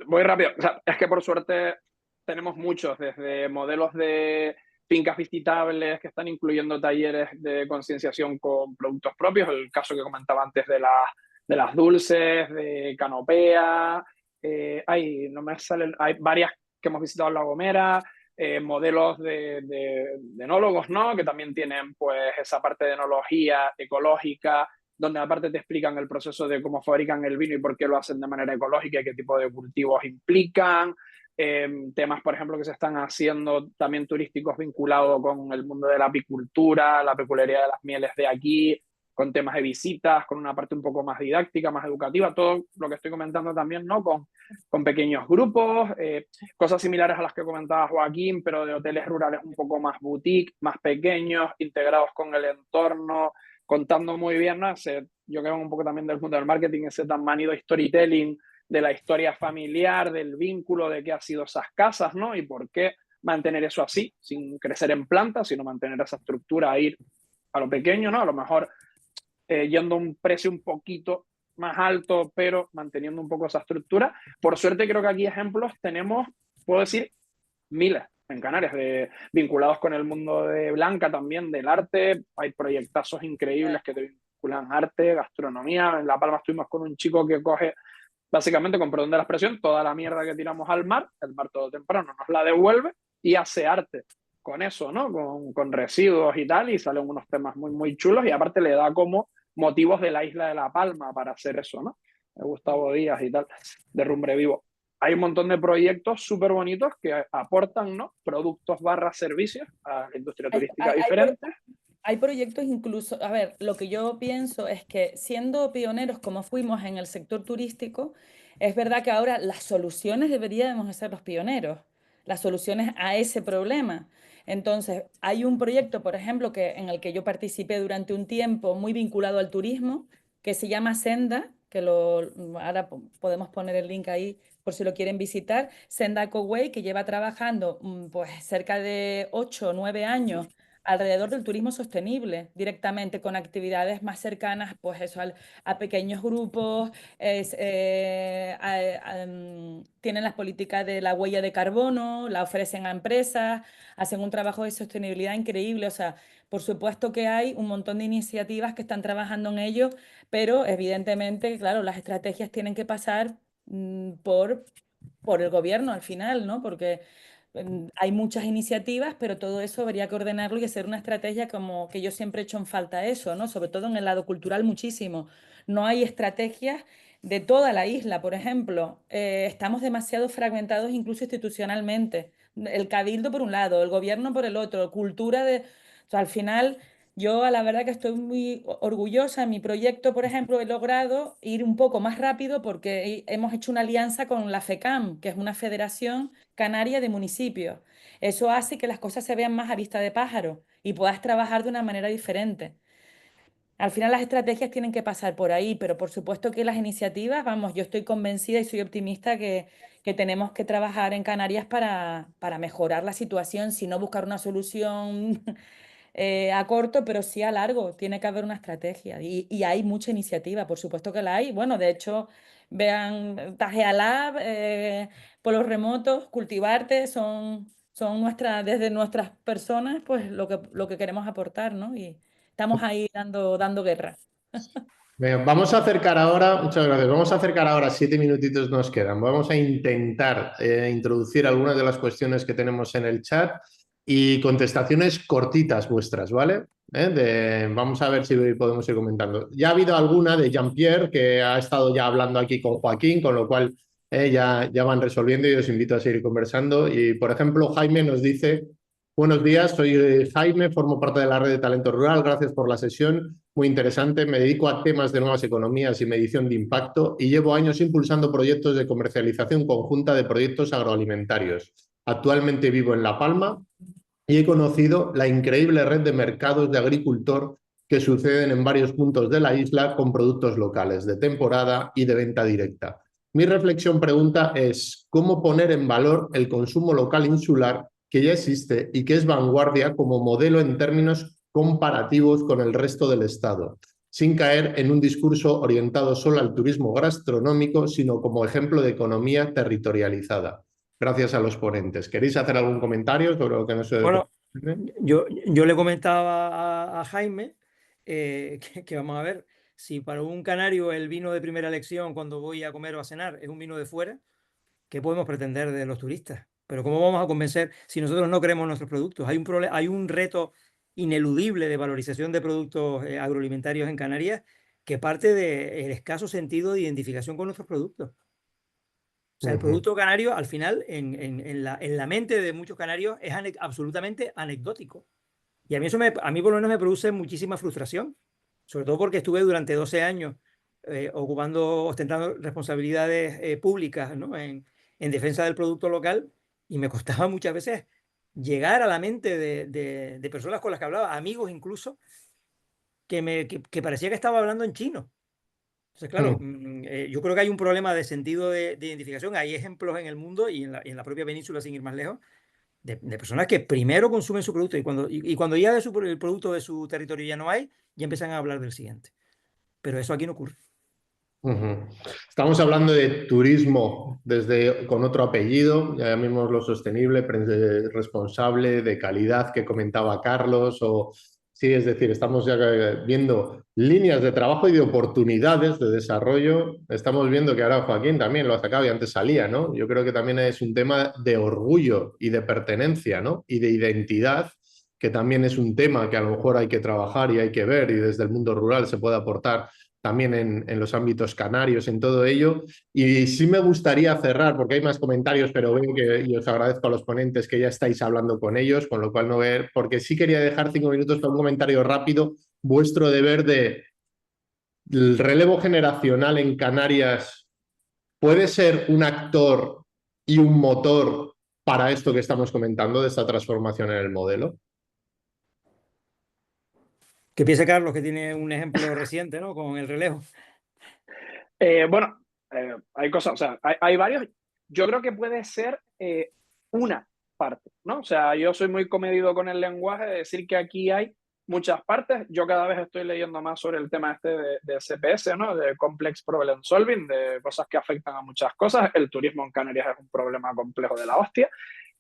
voy rápido. O sea, es que por suerte tenemos muchos, desde modelos de fincas visitables que están incluyendo talleres de concienciación con productos propios, el caso que comentaba antes de las dulces, de Canopea, no me salen, hay varias que hemos visitado en La Gomera, modelos de enólogos, ¿no? Que también tienen pues esa parte de enología ecológica, donde aparte te explican el proceso de cómo fabrican el vino y por qué lo hacen de manera ecológica y qué tipo de cultivos implican. Temas, por ejemplo, que se están haciendo también turísticos vinculados con el mundo de la apicultura, la peculiaridad de las mieles de aquí, con temas de visitas, con una parte un poco más didáctica, más educativa, todo lo que estoy comentando también, ¿no? Con pequeños grupos, cosas similares a las que comentaba Joaquín, pero de hoteles rurales un poco más boutique, más pequeños, integrados con el entorno, contando muy bien, ¿no? Yo creo un poco también del mundo del marketing, ese tan manido storytelling de la historia familiar, del vínculo de qué ha sido esas casas, ¿no? Y por qué mantener eso así, sin crecer en planta, sino mantener esa estructura, a ir a lo pequeño, ¿no? A lo mejor yendo a un precio un poquito más alto, pero manteniendo un poco esa estructura. Por suerte creo que aquí ejemplos tenemos, puedo decir, miles en Canarias, vinculados con el mundo de Blanca también, del arte. Hay proyectazos increíbles que te vinculan arte, gastronomía. En La Palma estuvimos con un chico que coge, básicamente, con perdón de la expresión, toda la mierda que tiramos al mar, el mar todo temprano nos la devuelve y hace arte con eso, ¿no? Con residuos y tal, y salen unos temas muy, muy chulos y aparte le da como motivos de la isla de La Palma para hacer eso, ¿no? De Gustavo Díaz y tal, de Rumbre Vivo. Hay un montón de proyectos súper bonitos que aportan, ¿no? Productos / servicios a la industria turística diferentes. Hay proyectos incluso, a ver, lo que yo pienso es que siendo pioneros como fuimos en el sector turístico, es verdad que ahora las soluciones deberíamos ser los pioneros, las soluciones a ese problema. Entonces, hay un proyecto, por ejemplo, en el que yo participé durante un tiempo muy vinculado al turismo, que se llama Senda, ahora podemos poner el link ahí por si lo quieren visitar, Senda Ecoway, que lleva trabajando pues cerca de 8 o 9 años alrededor del turismo sostenible, directamente con actividades más cercanas, pues eso, a pequeños grupos, tienen las políticas de la huella de carbono, la ofrecen a empresas, hacen un trabajo de sostenibilidad increíble, o sea, por supuesto que hay un montón de iniciativas que están trabajando en ello, pero evidentemente, claro, las estrategias tienen que pasar por el gobierno al final, ¿no? Porque hay muchas iniciativas, pero todo eso habría que ordenarlo y hacer una estrategia como que yo siempre he hecho en falta eso, ¿no? Sobre todo en el lado cultural muchísimo. No hay estrategias de toda la isla, por ejemplo. Estamos demasiado fragmentados incluso institucionalmente. El cabildo por un lado, el gobierno por el otro, cultura de... O sea, al final... Yo, a la verdad que estoy muy orgullosa. En mi proyecto, por ejemplo, he logrado ir un poco más rápido porque hemos hecho una alianza con la FECAM, que es una federación canaria de municipios. Eso hace que las cosas se vean más a vista de pájaro y puedas trabajar de una manera diferente. Al final las estrategias tienen que pasar por ahí, pero por supuesto que las iniciativas, vamos, yo estoy convencida y soy optimista que tenemos que trabajar en Canarias para mejorar la situación, si no buscar una solución a corto, pero sí a largo. Tiene que haber una estrategia y hay mucha iniciativa, por supuesto que la hay. Bueno, de hecho, vean Tajea Lab, por los remotos, Cultivarte, son desde nuestras personas, pues lo que queremos aportar, ¿no? Y estamos ahí dando guerra. Venga, vamos a acercar ahora, muchas gracias, vamos a acercar ahora, 7 minutitos nos quedan. Vamos a intentar introducir algunas de las cuestiones que tenemos en el chat y contestaciones cortitas vuestras, ¿vale? Vamos a ver si podemos ir comentando. Ya ha habido alguna de Jean-Pierre que ha estado ya hablando aquí con Joaquín, con lo cual ya van resolviendo y os invito a seguir conversando. Y, por ejemplo, Jaime nos dice: buenos días, soy Jaime, formo parte de la red de talento rural, gracias por la sesión, muy interesante, me dedico a temas de nuevas economías y medición de impacto y llevo años impulsando proyectos de comercialización conjunta de proyectos agroalimentarios. Actualmente vivo en La Palma y he conocido la increíble red de mercados de agricultor que suceden en varios puntos de la isla con productos locales, de temporada y de venta directa. Mi reflexión pregunta es: ¿cómo poner en valor el consumo local insular que ya existe y que es vanguardia como modelo en términos comparativos con el resto del Estado, sin caer en un discurso orientado solo al turismo gastronómico, sino como ejemplo de economía territorializada? Gracias a los ponentes. ¿Queréis hacer algún comentario sobre lo que nos... Bueno, yo le comentaba a Jaime que vamos a ver, si para un canario el vino de primera elección cuando voy a comer o a cenar es un vino de fuera, ¿qué podemos pretender de los turistas? Pero ¿cómo vamos a convencer si nosotros no queremos nuestros productos? Hay un reto ineludible de valorización de productos agroalimentarios en Canarias que parte del escaso sentido de identificación con nuestros productos. O sea, el producto canario, al final, en la mente de muchos canarios, es absolutamente anecdótico. Y a mí a mí por lo menos me produce muchísima frustración, sobre todo porque estuve durante 12 años ostentando responsabilidades públicas, ¿no? en defensa del producto local, y me costaba muchas veces llegar a la mente de personas con las que hablaba, amigos incluso, que parecía que estaba hablando en chino. Entonces, claro, yo creo que hay un problema de sentido de identificación. Hay ejemplos en el mundo y en la propia península, sin ir más lejos, de personas que primero consumen su producto y cuando ya el producto de su territorio ya no hay, ya empiezan a hablar del siguiente. Pero eso aquí no ocurre. Estamos hablando de turismo con otro apellido, ya llamémoslo sostenible, responsable, de calidad, que comentaba Carlos, sí, es decir, estamos ya viendo líneas de trabajo y de oportunidades de desarrollo. Estamos viendo que ahora Joaquín también lo ha sacado y antes salía, ¿no? Yo creo que también es un tema de orgullo y de pertenencia, ¿no? Y de identidad, que también es un tema que a lo mejor hay que trabajar y hay que ver, y desde el mundo rural se puede aportar también en los ámbitos canarios, en todo ello. Y sí me gustaría cerrar, porque hay más comentarios, pero veo y os agradezco a los ponentes que ya estáis hablando con ellos, con lo cual no ver, porque sí quería dejar 5 minutos para un comentario rápido, vuestro deber del relevo generacional en Canarias. ¿Puede ser un actor y un motor para esto que estamos comentando, de esta transformación en el modelo? Que piense Carlos, que tiene un ejemplo reciente, ¿no? Con el relevo. Bueno, hay cosas, o sea, hay varios. Yo creo que puede ser una parte, ¿no? O sea, yo soy muy comedido con el lenguaje de decir que aquí hay muchas partes. Yo cada vez estoy leyendo más sobre el tema este de CPS, ¿no? De Complex Problem Solving, de cosas que afectan a muchas cosas. El turismo en Canarias es un problema complejo de la hostia.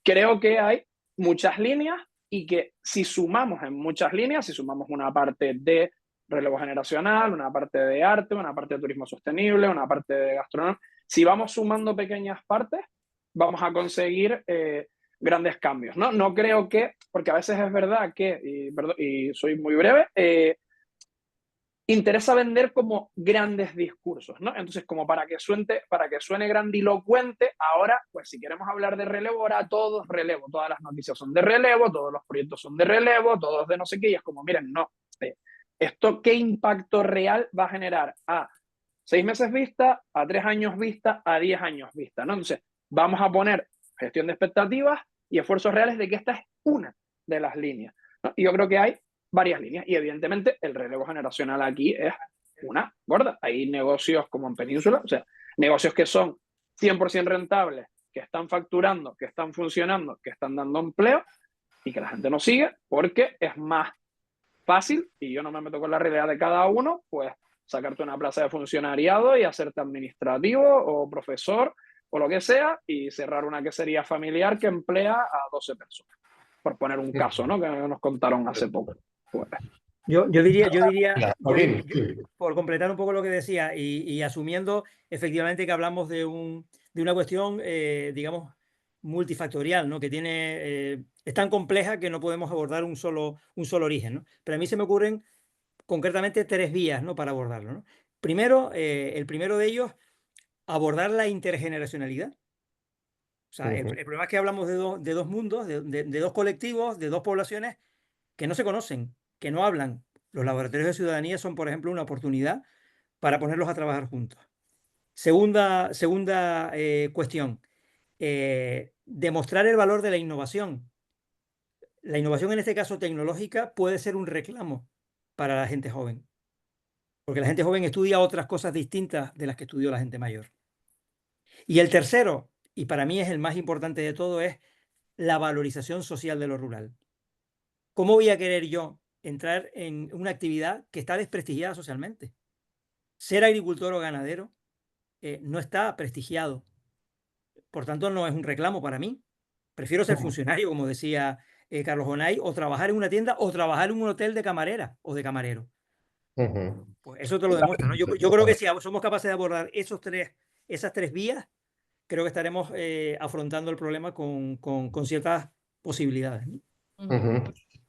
Creo que hay muchas líneas y que si sumamos en muchas líneas, si sumamos una parte de relevo generacional, una parte de arte, una parte de turismo sostenible, una parte de gastronomía, si vamos sumando pequeñas partes, vamos a conseguir grandes cambios, ¿no? No creo que, porque a veces es verdad que, y soy muy breve, interesa vender como grandes discursos, ¿no? Entonces, como para que suene grandilocuente, ahora, pues si queremos hablar de relevo, ahora todo es relevo, todas las noticias son de relevo, todos los proyectos son de relevo, todos de no sé qué, y es como, miren, no, ¿esto qué impacto real va a generar a 6 meses vista, a 3 años vista, a 10 años vista, ¿no? Entonces, vamos a poner gestión de expectativas y esfuerzos reales de que esta es una de las líneas, ¿no? Y yo creo que hay varias líneas y evidentemente el relevo generacional aquí es una gorda. Hay negocios como en Península, o sea, negocios que son 100% rentables, que están facturando, que están funcionando, que están dando empleo y que la gente no sigue porque es más fácil, y yo no me meto con la realidad de cada uno, pues sacarte una plaza de funcionariado y hacerte administrativo o profesor o lo que sea, y cerrar una quesería familiar que emplea a 12 personas, por poner un caso, ¿no? Que nos contaron hace poco. Pues, Yo diría, Joaquín, sí. por completar un poco lo que decía y asumiendo efectivamente que hablamos de una cuestión, digamos, multifactorial, ¿no? Que es tan compleja que no podemos abordar un solo origen, ¿no? Pero a mí se me ocurren concretamente 3 vías, ¿no? Para abordarlo, ¿no? Primero, el primero de ellos, abordar la intergeneracionalidad. O sea, el problema es que hablamos de dos mundos, de 2 colectivos, de 2 poblaciones que no se conocen, que no hablan. Los laboratorios de ciudadanía son, por ejemplo, una oportunidad para ponerlos a trabajar juntos. Segunda cuestión, demostrar el valor de la innovación. La innovación, en este caso tecnológica, puede ser un reclamo para la gente joven, porque la gente joven estudia otras cosas distintas de las que estudió la gente mayor. Y el tercero, y para mí es el más importante de todo, es la valorización social de lo rural. ¿Cómo voy a querer yo entrar en una actividad que está desprestigiada socialmente? Ser agricultor o ganadero no está prestigiado. Por tanto, no es un reclamo para mí. Prefiero ser funcionario, como decía Carlos Bonay, o trabajar en una tienda o trabajar en un hotel de camarera o de camarero. Pues eso te lo demuestra, ¿no? Yo creo que si somos capaces de abordar esas 3 vías, creo que estaremos afrontando el problema con ciertas posibilidades, ¿no?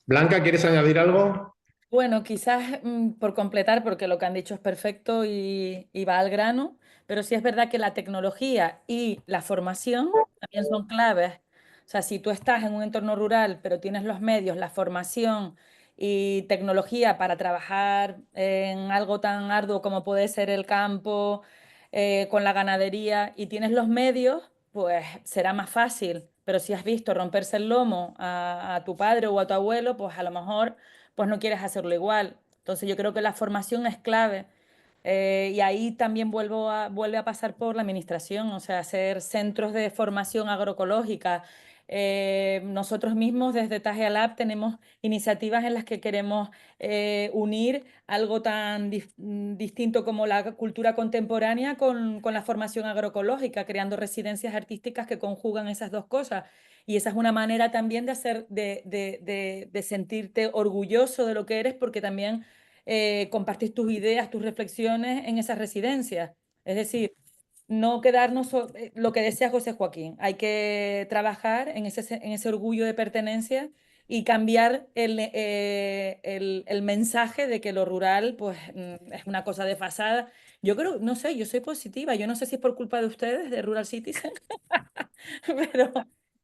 Blanca, ¿quieres añadir algo? Bueno, quizás por completar, porque lo que han dicho es perfecto y va al grano, pero sí es verdad que la tecnología y la formación también son claves. O sea, si tú estás en un entorno rural, pero tienes los medios, la formación y tecnología para trabajar en algo tan arduo como puede ser el campo, con la ganadería, y tienes los medios, pues será más fácil. Pero si has visto romperse el lomo a tu padre o a tu abuelo, pues a lo mejor pues no quieres hacerlo igual. Entonces yo creo que la formación es clave. Y ahí también vuelve a pasar por la administración, o sea, hacer centros de formación agroecológica. Nosotros mismos desde Tajea Lab tenemos iniciativas en las que queremos unir algo tan distinto como la cultura contemporánea con la formación agroecológica, creando residencias artísticas que conjugan esas dos cosas. Y esa es una manera también de sentirte orgulloso de lo que eres, porque también compartir tus ideas, tus reflexiones en esas residencias. Es decir, no quedarnos, lo que decía José Joaquín, hay que trabajar en ese orgullo de pertenencia y cambiar el mensaje de que lo rural pues, es una cosa desfasada. Yo creo, no sé, yo soy positiva, yo no sé si es por culpa de ustedes, de Rural Citizen, pero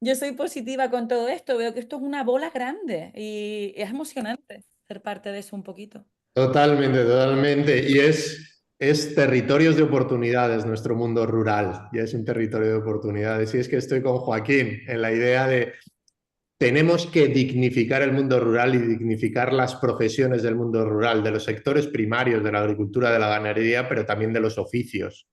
yo soy positiva con todo esto, veo que esto es una bola grande y es emocionante ser parte de eso un poquito. Totalmente, totalmente. Y es territorios de oportunidades nuestro mundo rural. Y es un territorio de oportunidades. Y es que estoy con Joaquín en la idea de tenemos que dignificar el mundo rural y dignificar las profesiones del mundo rural, de los sectores primarios, de la agricultura, de la ganadería, pero también de los oficios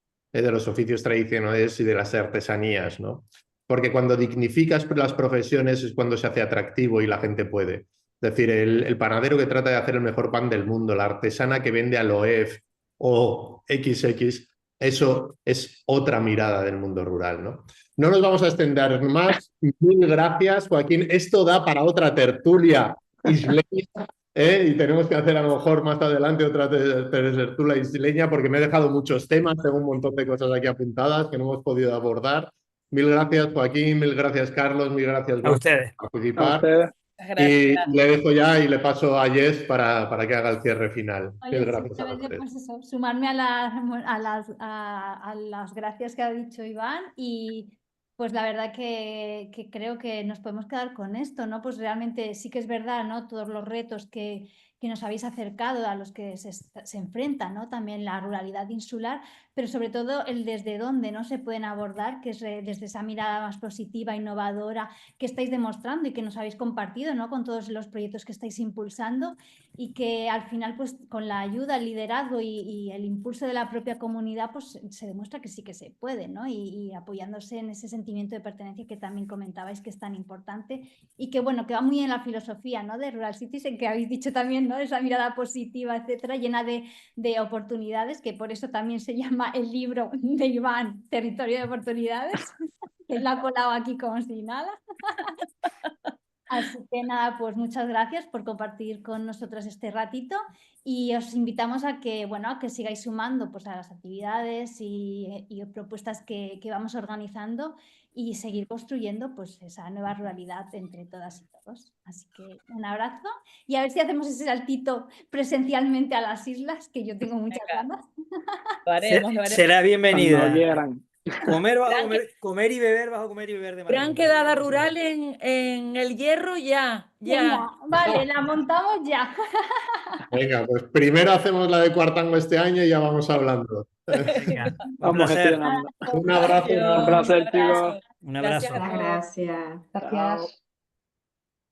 tradicionales y de las artesanías, ¿no? Porque cuando dignificas las profesiones es cuando se hace atractivo y la gente puede. Es decir, el panadero que trata de hacer el mejor pan del mundo, la artesana que vende al OEF o XX, eso es otra mirada del mundo rural, ¿no? No nos vamos a extender más. Mil gracias, Joaquín. Esto da para otra tertulia isleña, y tenemos que hacer a lo mejor más adelante otra tertulia isleña porque me he dejado muchos temas, tengo un montón de cosas aquí apuntadas que no hemos podido abordar. Mil gracias, Joaquín, mil gracias, Carlos, mil gracias, A ustedes. por A participar. ustedes. Y Gracias. le dejo ya y le paso a Jess para que haga el cierre final. Oye, Mil gracias a los simplemente, tres. pues eso, sumarme a las gracias que ha dicho Iván, y pues la verdad que creo que nos podemos quedar con esto, ¿no? Pues realmente sí que es verdad, ¿no? Todos los retos que nos habéis acercado, a los que se enfrentan, ¿no? También la ruralidad insular, pero sobre todo el desde dónde no se pueden abordar, que es desde esa mirada más positiva, innovadora, que estáis demostrando y que nos habéis compartido, ¿no? Con todos los proyectos que estáis impulsando, y que al final, pues con la ayuda, el liderazgo y el impulso de la propia comunidad, pues se demuestra que sí que se puede, ¿no? Y apoyándose en ese sentimiento de pertenencia que también comentabais que es tan importante y que, bueno, que va muy en la filosofía, ¿no? De Rural Citizen, que habéis dicho también, ¿no? Esa mirada positiva, etcétera, llena de oportunidades, que por eso también se llama el libro de Iván, Territorio de Oportunidades, que lo ha colado aquí como si nada. Así que nada, pues muchas gracias por compartir con nosotros este ratito y os invitamos a que, bueno, a que sigáis sumando pues, a las actividades y propuestas que vamos organizando y seguir construyendo pues, esa nueva ruralidad entre todas y todos. Así que un abrazo y a ver si hacemos ese saltito presencialmente a las islas, que yo tengo muchas ganas. Lo haremos, lo haremos. Será Cuando bienvenida. quieran. Comer y beber bajo comer y beber de Gran maravilla. quedada rural en El Hierro ya. Venga, vale, la montamos ya. Venga, pues primero hacemos la de Cuartango este año y ya vamos hablando. Venga, un Vamos placer. gestionando. Un abrazo. Un placer, chicos. Un abrazo. Gracias a todos. Gracias. Gracias.